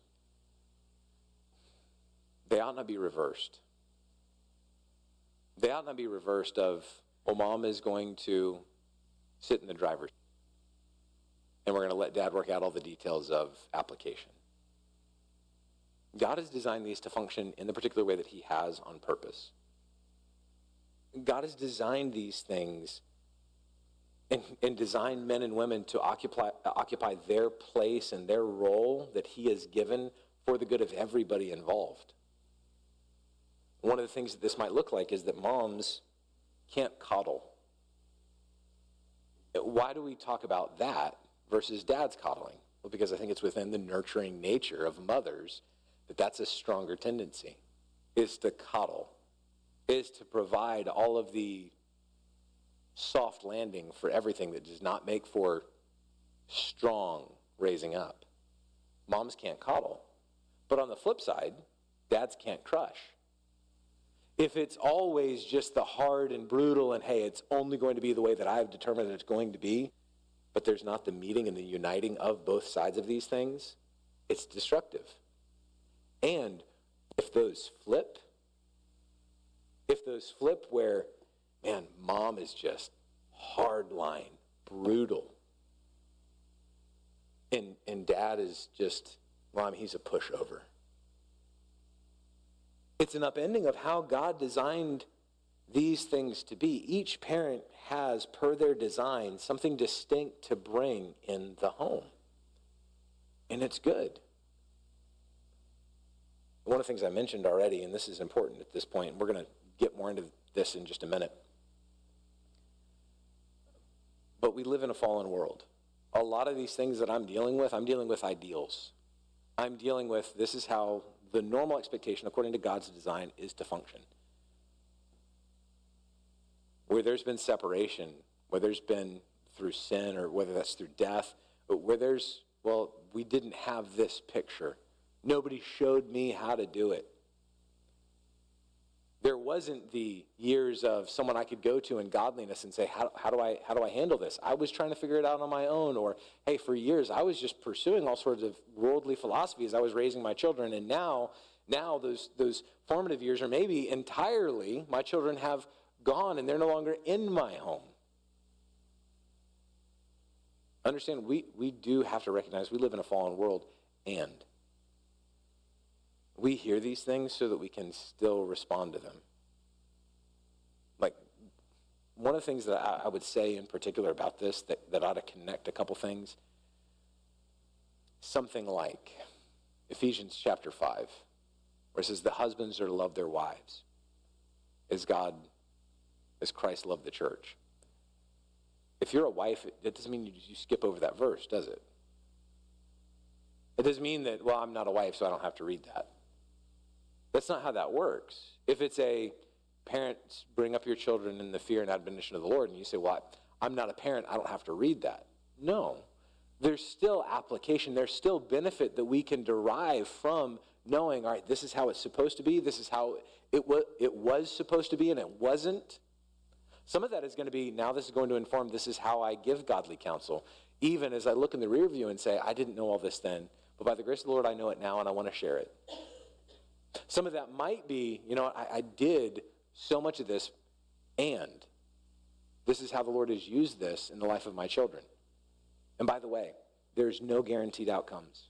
A: they ought not be reversed. They ought not be reversed of, well, mom is going to sit in the driver's seat, and we're going to let dad work out all the details of application. God has designed these to function in the particular way that he has on purpose. God has designed these things and designed men and women to occupy their place and their role that he has given for the good of everybody involved. One of the things that this might look like is that moms can't coddle. Why do we talk about that versus dad's coddling? Well, because I think it's within the nurturing nature of mothers that's a stronger tendency, is to coddle, is to provide all of the soft landing for everything that does not make for strong raising up. Moms can't coddle. But on the flip side, dads can't crush. If it's always just the hard and brutal and, hey, it's only going to be the way that I've determined that it's going to be, but there's not the meeting and the uniting of both sides of these things, it's destructive. And if those flip where, man, mom is just hard line, brutal, and dad is just, well, I mean, he's a pushover. It's an upending of how God designed these things to be. Each parent has, per their design, something distinct to bring in the home. And it's good. One of the things I mentioned already, and this is important at this point, and we're going to get more into this in just a minute, but we live in a fallen world. A lot of these things that I'm dealing with ideals. I'm dealing with, this is how the normal expectation, according to God's design, is to function. Where there's been separation, whether there's been through sin or whether that's through death, but where there's, well, we didn't have this picture. Nobody showed me how to do it. There wasn't the years of someone I could go to in godliness and say, how do I handle this? I was trying to figure it out on my own. Or, hey, for years I was just pursuing all sorts of worldly philosophies. I was raising my children, and now Now those formative years are maybe entirely, my children have gone and they're no longer in my home. Understand, we do have to recognize we live in a fallen world, and we hear these things so that we can still respond to them. Like, one of the things that I would say in particular about this that ought to connect a couple things, something like Ephesians chapter 5, where it says the husbands are to love their wives as Christ loved the church. If you're a wife, it doesn't mean you skip over that verse, does it? It doesn't mean that, well, I'm not a wife, so I don't have to read that. That's not how that works. If it's a parents bring up your children in the fear and admonition of the Lord, and you say, well, I'm not a parent, I don't have to read that. No. There's still application, there's still benefit that we can derive from knowing, all right, this is how it's supposed to be, this is how it was supposed to be, and it wasn't. Some of that is going to be, now this is going to inform, this is how I give godly counsel. Even as I look in the rear view and say, I didn't know all this then, but by the grace of the Lord, I know it now, and I want to share it. Some of that might be, I did so much of this, and this is how the Lord has used this in the life of my children. And by the way, there's no guaranteed outcomes.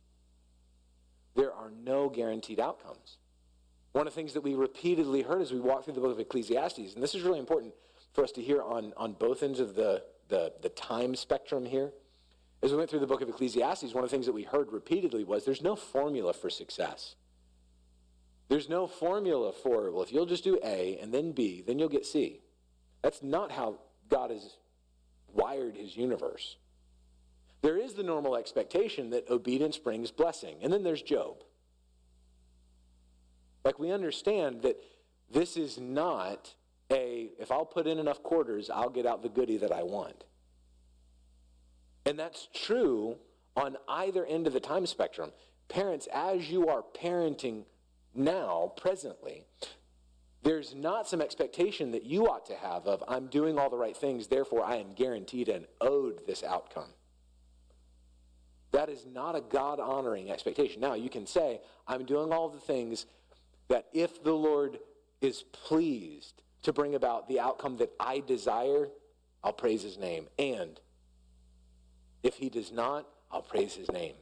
A: There are no guaranteed outcomes. One of the things that we repeatedly heard as we walk through the book of Ecclesiastes, and this is really important for us to hear on both ends of the time spectrum here. As we went through the book of Ecclesiastes, one of the things that we heard repeatedly was there's no formula for success. There's no formula for, well, if you'll just do A and then B, then you'll get C. That's not how God has wired his universe. There is the normal expectation that obedience brings blessing. And then there's Job. Like, we understand that this is not if I'll put in enough quarters, I'll get out the goodie that I want. And that's true on either end of the time spectrum. Parents, as you are parenting now, presently, there's not some expectation that you ought to have of, I'm doing all the right things, therefore I am guaranteed and owed this outcome. That is not a God-honoring expectation. Now, you can say, I'm doing all the things that if the Lord is pleased to bring about the outcome that I desire, I'll praise his name. And if he does not, I'll praise his name.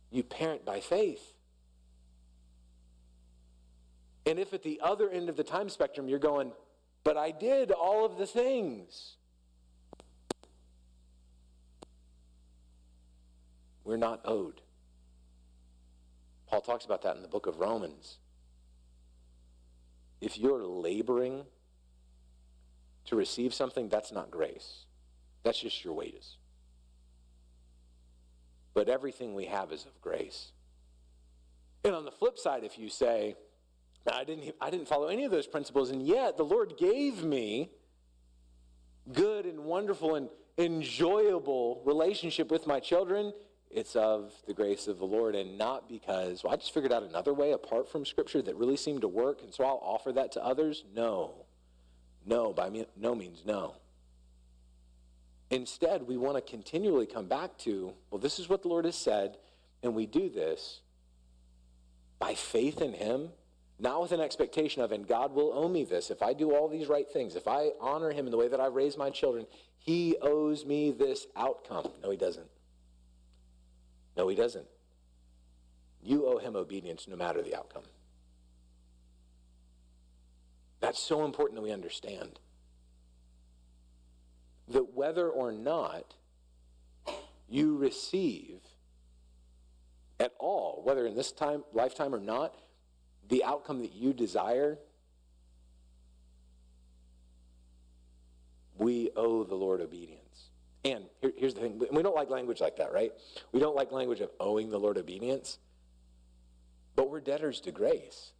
A: You parent by faith. And if at the other end of the time spectrum you're going, but I did all of the things, we're not owed. Paul talks about that in the book of Romans. If you're laboring to receive something, that's not grace. That's just your wages. But everything we have is of grace. And on the flip side, if you say, I didn't follow any of those principles, and yet the Lord gave me good and wonderful and enjoyable relationship with my children, it's of the grace of the Lord, and not because, well, I just figured out another way apart from Scripture that really seemed to work, and so I'll offer that to others. No, by no means no. Instead, we want to continually come back to, well, this is what the Lord has said, and we do this by faith in him, not with an expectation of, and God will owe me this. If I do all these right things, if I honor him in the way that I raise my children, he owes me this outcome. No, he doesn't. No, he doesn't. You owe him obedience no matter the outcome. That's so important that we understand. That whether or not you receive at all, whether in this lifetime or not, the outcome that you desire, we owe the Lord obedience. And here's the thing, we don't like language like that, right? We don't like language of owing the Lord obedience, but we're debtors to grace.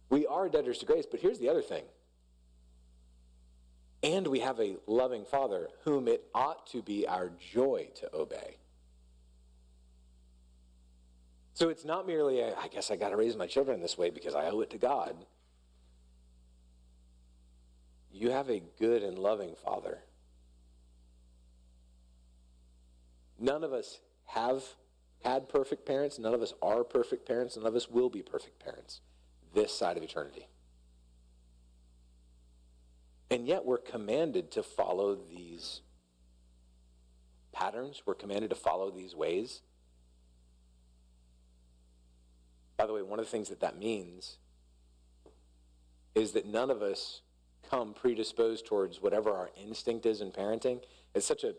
A: We are debtors to grace, but here's the other thing. And we have a loving Father whom it ought to be our joy to obey. So it's not merely, I guess I got to raise my children this way because I owe it to God. You have a good and loving Father. None of us have had perfect parents. None of us are perfect parents. None of us will be perfect parents this side of eternity. And yet we're commanded to follow these patterns. We're commanded to follow these ways. By the way, one of the things that means is that none of us come predisposed towards whatever our instinct is in parenting. It's such a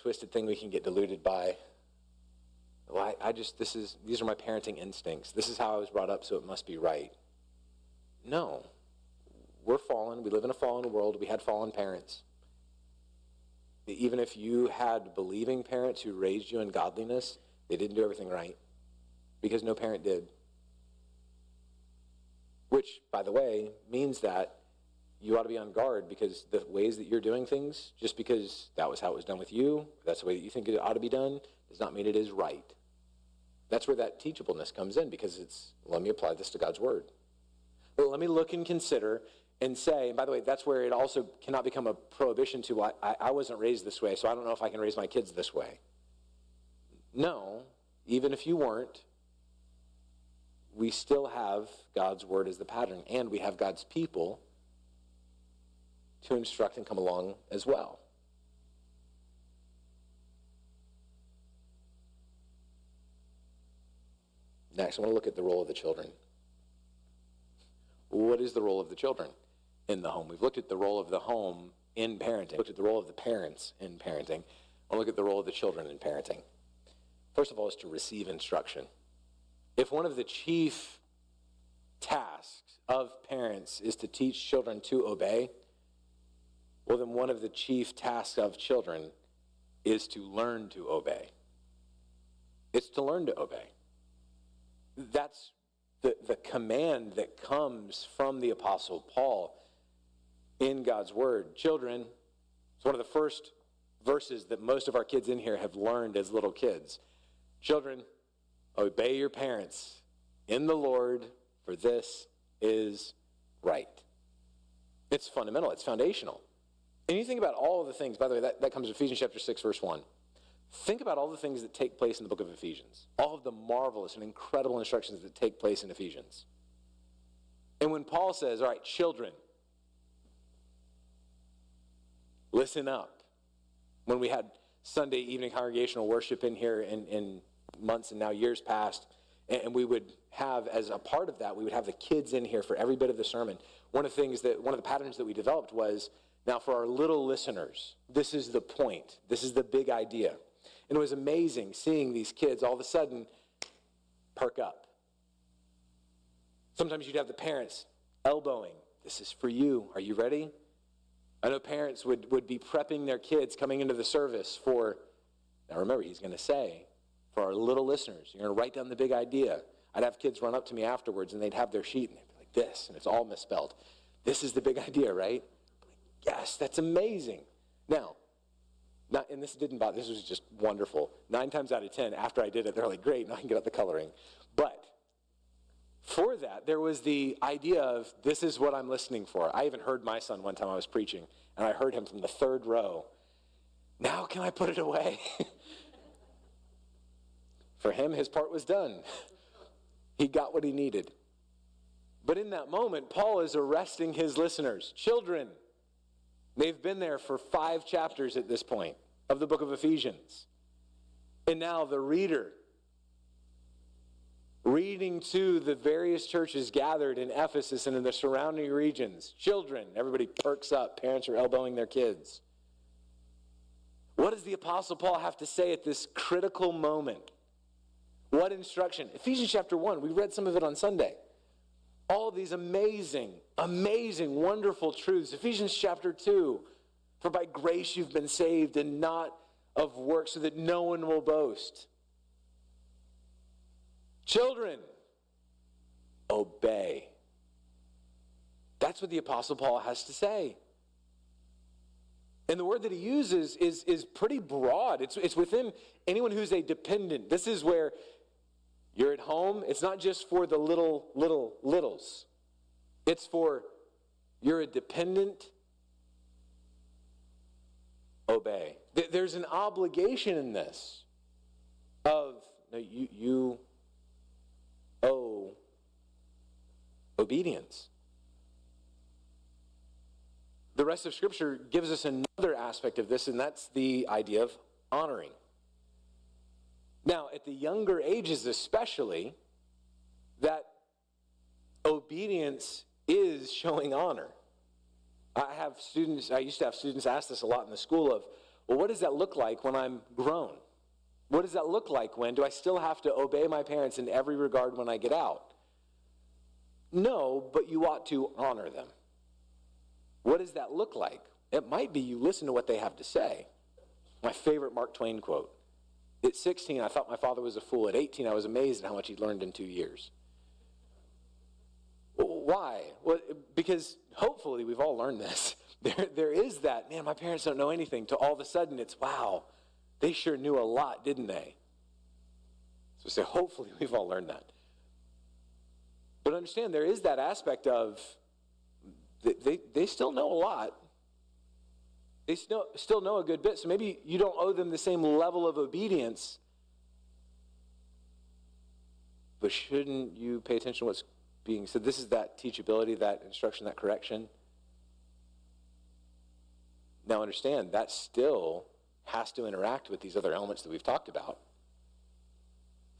A: twisted thing we can get deluded by. Well, these are my parenting instincts. This is how I was brought up, so it must be right. No. We're fallen. We live in a fallen world. We had fallen parents. Even if you had believing parents who raised you in godliness, they didn't do everything right, because no parent did. Which, by the way, means that you ought to be on guard, because the ways that you're doing things, just because that was how it was done with you, that's the way that you think it ought to be done, does not mean it is right. That's where that teachableness comes in, because let me apply this to God's word. But let me look and consider and say, and by the way, that's where it also cannot become a prohibition to, I wasn't raised this way, so I don't know if I can raise my kids this way. No, even if you weren't, we still have God's word as the pattern, and we have God's people to instruct and come along as well. Next, I want to look at the role of the children. What is the role of the children in the home? We've looked at the role of the home in parenting. We've looked at the role of the parents in parenting. I want to look at the role of the children in parenting. First of all, is to receive instruction. If one of the chief tasks of parents is to teach children to obey, well, then one of the chief tasks of children is to learn to obey. It's to learn to obey. That's the command that comes from the Apostle Paul in God's word. Children, it's one of the first verses that most of our kids in here have learned as little kids. Children, obey your parents in the Lord, for this is right. It's fundamental. It's foundational. And you think about all of the things, by the way, that comes to Ephesians chapter 6, verse 1. Think about all the things that take place in the book of Ephesians. All of the marvelous and incredible instructions that take place in Ephesians. And when Paul says, all right, children, listen up. When we had Sunday evening congregational worship in here in months and now years past, and we would have, as a part of that, we would have the kids in here for every bit of the sermon. One of the patterns that we developed was, now for our little listeners, this is the point. This is the big idea. And it was amazing seeing these kids all of a sudden perk up. Sometimes you'd have the parents elbowing. This is for you. Are you ready? I know parents would be prepping their kids coming into the service for, now remember, he's going to say, for our little listeners, you're going to write down the big idea. I'd have kids run up to me afterwards, and they'd have their sheet, and they'd be like this, and it's all misspelled. This is the big idea, right? Yes, that's amazing. Now, and this didn't bother, this was just wonderful. 9 times out of 10, after I did it, they're like, great, now I can get out the coloring. But for that, there was the idea of, this is what I'm listening for. I even heard my son one time I was preaching, and I heard him from the 3rd row. Now can I put it away? For him, his part was done. He got what he needed. But in that moment, Paul is arresting his listeners. Children, they've been there for 5 chapters at this point of the book of Ephesians. And now the reader, reading to the various churches gathered in Ephesus and in the surrounding regions. Children, everybody perks up. Parents are elbowing their kids. What does the Apostle Paul have to say at this critical moment? What instruction? Ephesians chapter 1, we read some of it on Sunday. All these amazing, amazing, wonderful truths. Ephesians chapter 2, for by grace you've been saved and not of works, so that no one will boast. Children, obey. That's what the Apostle Paul has to say. And the word that he uses is pretty broad. It's within anyone who's a dependent. This is where you're at home. It's not just for the littles. It's for you're a dependent. Obey. There's an obligation in this. of, no, you owe obedience. The rest of Scripture gives us another aspect of this, and that's the idea of honoring. Now, at the younger ages especially, that obedience is showing honor. I used to have students ask this a lot in the school of, well, what does that look like when I'm grown? What does that look like when? Do I still have to obey my parents in every regard when I get out? No, but you ought to honor them. What does that look like? It might be you listen to what they have to say. My favorite Mark Twain quote. At 16, I thought my father was a fool. At 18, I was amazed at how much he learned in 2 years. Why? Well, because hopefully we've all learned this. There is that, man, my parents don't know anything, to all of a sudden it's, wow, they sure knew a lot, didn't they? So hopefully we've all learned that. But understand, there is that aspect of, they still know a lot. They still know a good bit, so maybe you don't owe them the same level of obedience, but shouldn't you pay attention to what's being said? This is that teachability, that instruction, that correction. Now understand, that still has to interact with these other elements that we've talked about.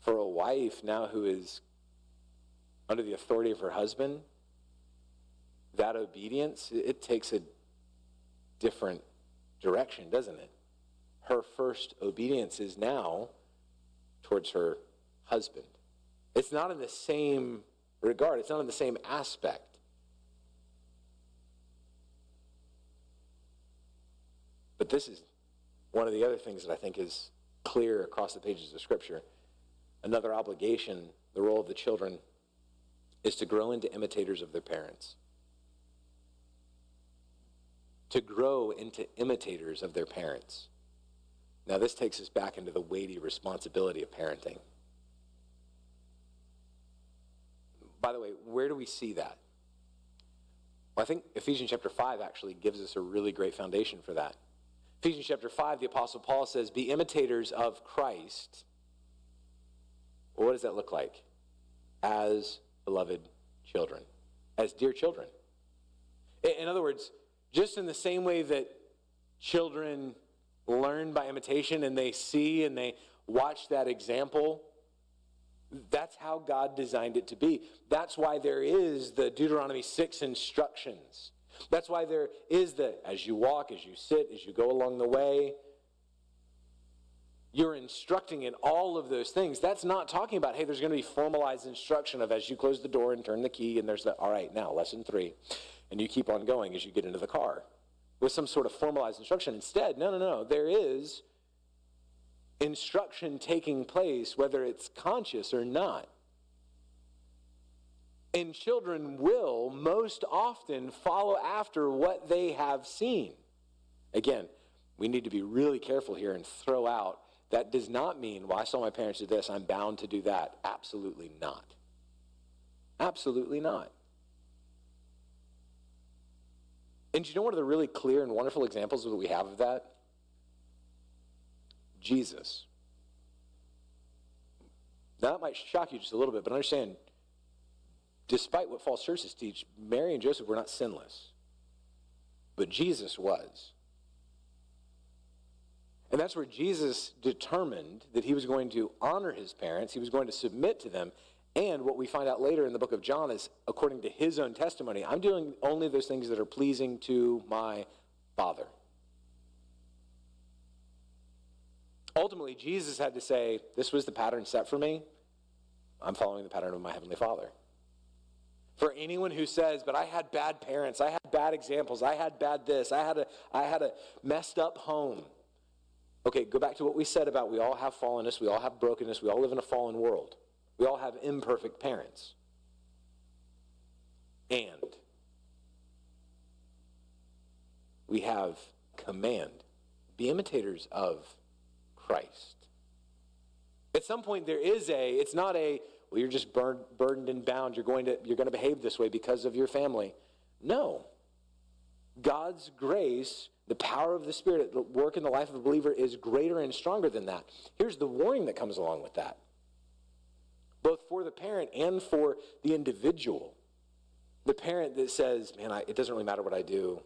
A: For a wife now who is under the authority of her husband, that obedience, it takes a different direction, doesn't it? Her first obedience is now towards her husband. It's not in the same regard. It's not in the same aspect. But this is one of the other things that I think is clear across the pages of Scripture. Another obligation, the role of the children, is to grow into imitators of their parents. To grow into imitators of their parents. Now this takes us back into the weighty responsibility of parenting. By the way, where do we see that? Well, I think Ephesians chapter 5 actually gives us a really great foundation for that. Ephesians chapter 5, the Apostle Paul says, be imitators of Christ. Well, what does that look like? As beloved children. As dear children. In other words, just in the same way that children learn by imitation and they see and they watch that example, that's how God designed it to be. That's why there is the Deuteronomy 6 instructions. That's why there is the, as you walk, as you sit, as you go along the way, you're instructing in all of those things. That's not talking about, hey, there's going to be formalized instruction of as you close the door and turn the key, and there's the, all right, now, lesson 3. And you keep on going as you get into the car with some sort of formalized instruction. Instead, no. There is instruction taking place, whether it's conscious or not. And children will most often follow after what they have seen. Again, we need to be really careful here and throw out, that does not mean, well, I saw my parents do this, I'm bound to do that. Absolutely not. Absolutely not. And do you know one of the really clear and wonderful examples that we have of that? Jesus. Now that might shock you just a little bit, but understand, despite what false churches teach, Mary and Joseph were not sinless. But Jesus was. And that's where Jesus determined that he was going to honor his parents, he was going to submit to them, and what we find out later in the book of John is, according to his own testimony, I'm doing only those things that are pleasing to my Father. Ultimately, Jesus had to say, this was the pattern set for me. I'm following the pattern of my Heavenly Father. For anyone who says, but I had bad parents, I had bad examples, I had bad this, I had a messed up home. Okay, go back to what we said about we all have fallenness, we all have brokenness, we all live in a fallen world. We all have imperfect parents. And we have command. Be imitators of Christ. At some point there is it's not a, well, you're just burdened and bound, you're going to behave this way because of your family. No. God's grace The power of the Spirit at work in the life of the believer is greater and stronger than that. Here's the warning that comes along with that, both for the parent and for the individual. The parent that says, man, it doesn't really matter what I do.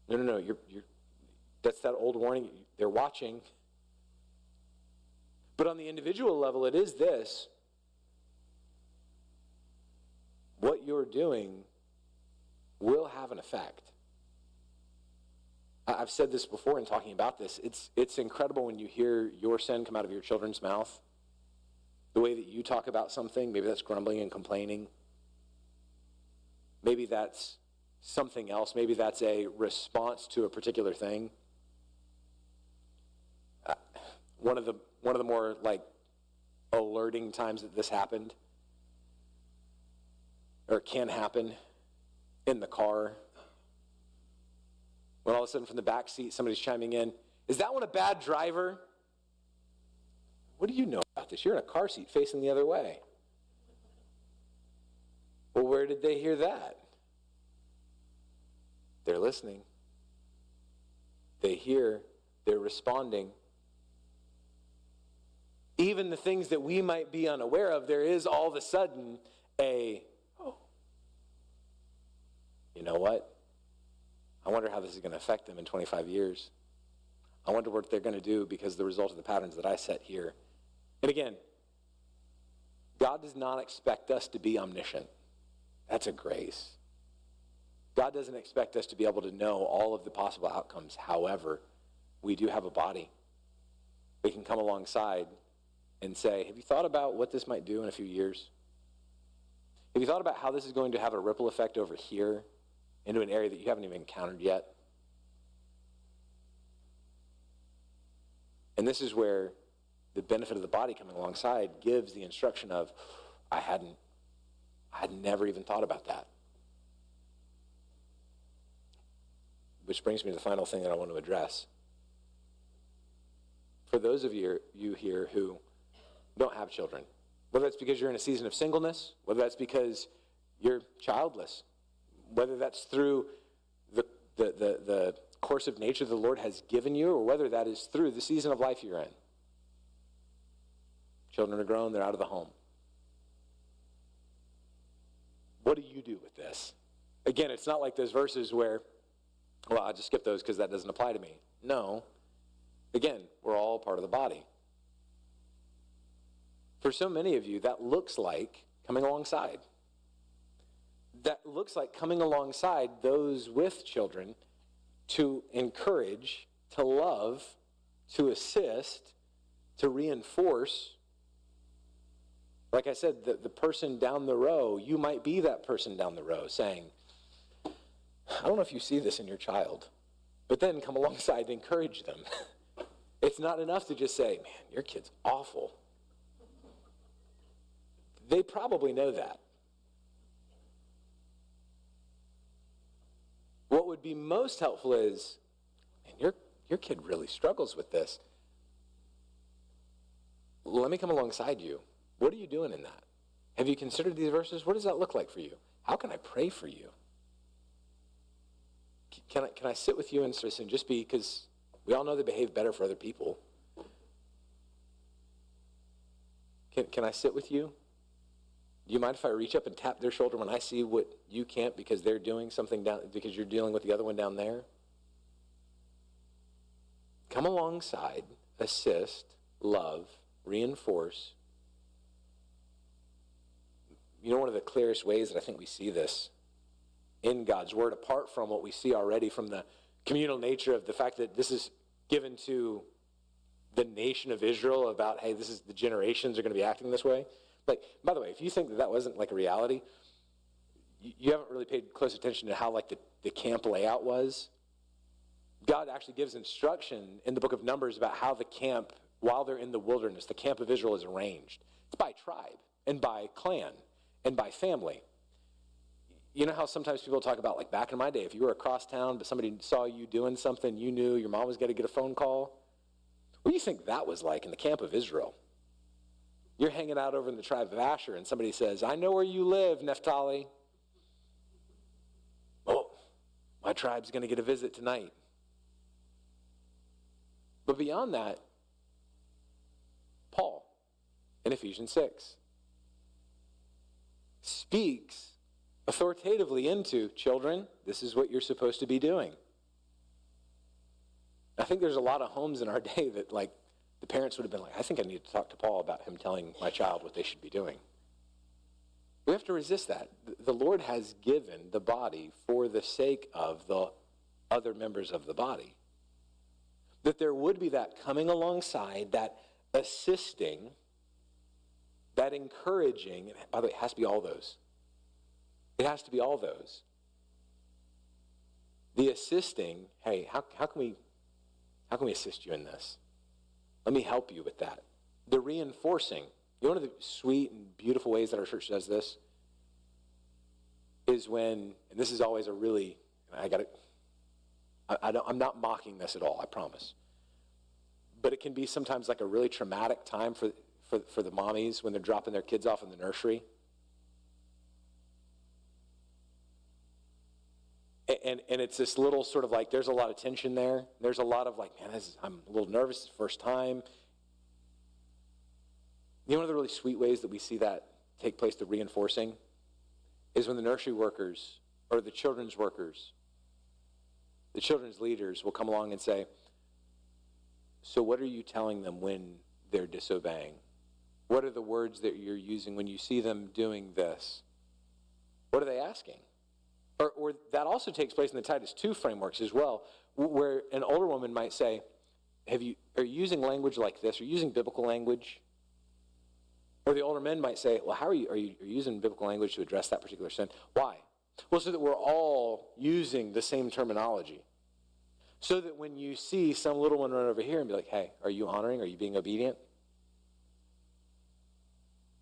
A: No, that's that old warning. They're watching. But on the individual level, it is this. What you're doing will have an effect. I've said this before in talking about this. It's incredible when you hear your sin come out of your children's mouth. The way that you talk about something, maybe that's grumbling and complaining. Maybe that's something else. Maybe that's a response to a particular thing. One of the more like alerting times that this happened, or can happen, in the car. When all of a sudden from the back seat somebody's chiming in, is that one a bad driver? What do you know about this? You're in a car seat facing the other way. Well, where did they hear that? They're listening. They hear, they're responding. Even the things that we might be unaware of, there is all of a sudden you know what? I wonder how this is going to affect them in 25 years. I wonder what they're going to do because of the result of the patterns that I set here. And again, God does not expect us to be omniscient. That's a grace. God doesn't expect us to be able to know all of the possible outcomes. However, we do have a body. We can come alongside and say, have you thought about what this might do in a few years? Have you thought about how this is going to have a ripple effect over here into an area that you haven't even encountered yet? And this is where the benefit of the body coming alongside gives the instruction of, I had never even thought about that. Which brings me to the final thing that I want to address. For those of you here who don't have children, whether that's because you're in a season of singleness, whether that's because you're childless, whether that's through the course of nature the Lord has given you, or whether that is through the season of life you're in. Children are grown, they're out of the home. What do you do with this? Again, it's not like those verses where, well, I'll just skip those because that doesn't apply to me. No. Again, we're all part of the body. For so many of you, that looks like coming alongside. That looks like coming alongside those with children to encourage, to love, to assist, to reinforce. Like I said, the person down the row, you might be that person down the row saying, I don't know if you see this in your child, but then come alongside and encourage them. It's not enough to just say, man, your kid's awful. They probably know that. What would be most helpful is, man, your kid really struggles with this. Let me come alongside you. What are you doing in that? Have you considered these verses? What does that look like for you? How can I pray for you? Can I sit with you and just be, because we all know they behave better for other people. Can I sit with you? Do you mind if I reach up and tap their shoulder when I see what you can't because they're doing something down, because you're dealing with the other one down there? Come alongside, assist, love, reinforce. You know, one of the clearest ways that I think we see this in God's word, apart from what we see already from the communal nature of the fact that this is given to the nation of Israel about, hey, this is the generations are going to be acting this way. Like, by the way, if you think that wasn't like a reality, you haven't really paid close attention to how like the camp layout was. God actually gives instruction in the book of Numbers about how the camp, while they're in the wilderness, the camp of Israel is arranged. It's by tribe and by clan and by family. You know how sometimes people talk about, like back in my day, if you were across town but somebody saw you doing something, you knew your mom was going to get a phone call? What do you think that was like in the camp of Israel? You're hanging out over in the tribe of Asher and somebody says, I know where you live, Naphtali. Oh, My tribe's going to get a visit tonight. But beyond that, Paul in Ephesians 6 speaks authoritatively into, children, this is what you're supposed to be doing. I think there's a lot of homes in our day that, like, the parents would have been like, I think I need to talk to Paul about him telling my child what they should be doing. We have to resist that. The Lord has given the body for the sake of the other members of the body. That there would be that coming alongside, that assisting, that encouraging. And by the way, it has to be all those. It has to be all those. The assisting, hey, how can we assist you in this? Let me help you with that. The reinforcing. You know, one of the sweet and beautiful ways that our church does this is when, and this is always a really, I'm not mocking this at all, I promise. But it can be sometimes like a really traumatic time for the mommies when they're dropping their kids off in the nursery. And it's this little sort of like, there's a lot of tension there. There's a lot of like, man, I'm a little nervous, it's the first time. You know, one of the really sweet ways that we see that take place, the reinforcing, is when the nursery workers or the children's workers, the children's leaders will come along and say, so what are you telling them when they're disobeying? What are the words that you're using when you see them doing this? What are they asking? Or that also takes place in the Titus 2 frameworks as well, where an older woman might say, are you using language like this? Are you using biblical language? Or the older men might say, well, are you using biblical language to address that particular sin? Why? Well, so that we're all using the same terminology. So that when you see some little one run over here and be like, hey, are you honoring? Are you being obedient?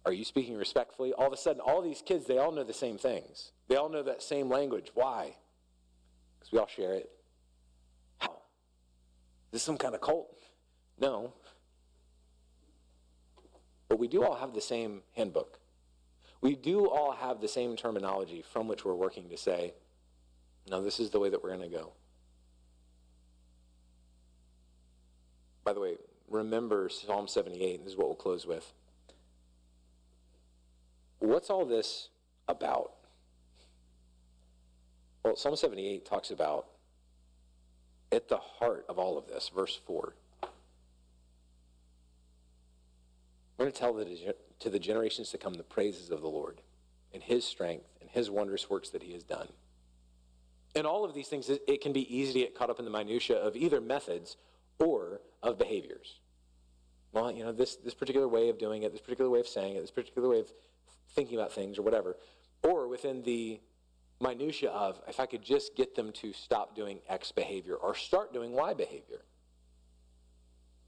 A: Are you speaking respectfully? All of a sudden, all these kids, they all know the same things. They all know that same language. Why? Because we all share it. How? Is this some kind of cult? No. But we do all have the same handbook. We do all have the same terminology from which we're working to say, no, this is the way that we're going to go. By the way, remember Psalm 78, and this is what we'll close with. What's all this about? Well, Psalm 78 talks about, at the heart of all of this, verse 4. We're going to tell to the generations to come the praises of the Lord and his strength and his wondrous works that he has done. And all of these things, it can be easy to get caught up in the minutia of either methods or of behaviors. Well, you know, this particular way of doing it, this particular way of saying it, this particular way of thinking about things or whatever, or within the minutia of, if I could just get them to stop doing X behavior or start doing Y behavior.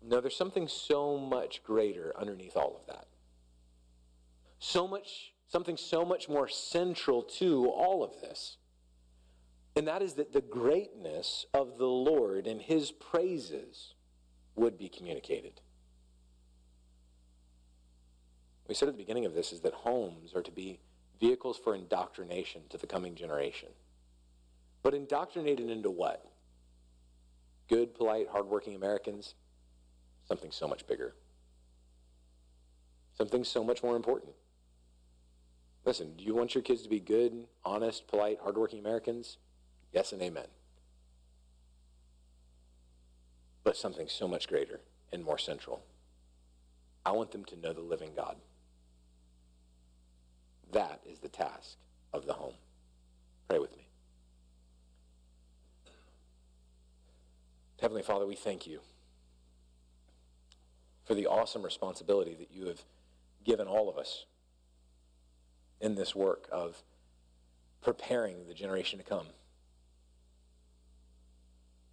A: No, there's something so much greater underneath all of that. Something so much more central to all of this. And that is that the greatness of the Lord and his praises would be communicated. We said at the beginning of this is that homes are to be vehicles for indoctrination to the coming generation. But indoctrinated into what? Good, polite, hardworking Americans? Something so much bigger. Something so much more important. Listen, do you want your kids to be good, honest, polite, hardworking Americans? Yes and amen. But something so much greater and more central. I want them to know the living God. That is the task of the home. Pray with me. Heavenly Father, we thank you for the awesome responsibility that you have given all of us in this work of preparing the generation to come.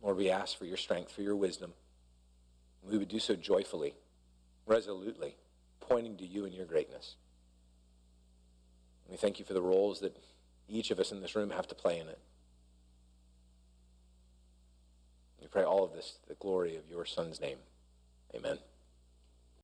A: Lord, we ask for your strength, for your wisdom. We would do so joyfully, resolutely, pointing to you and your greatness. We thank you for the roles that each of us in this room have to play in it. We pray all of this to the glory of your Son's name. Amen.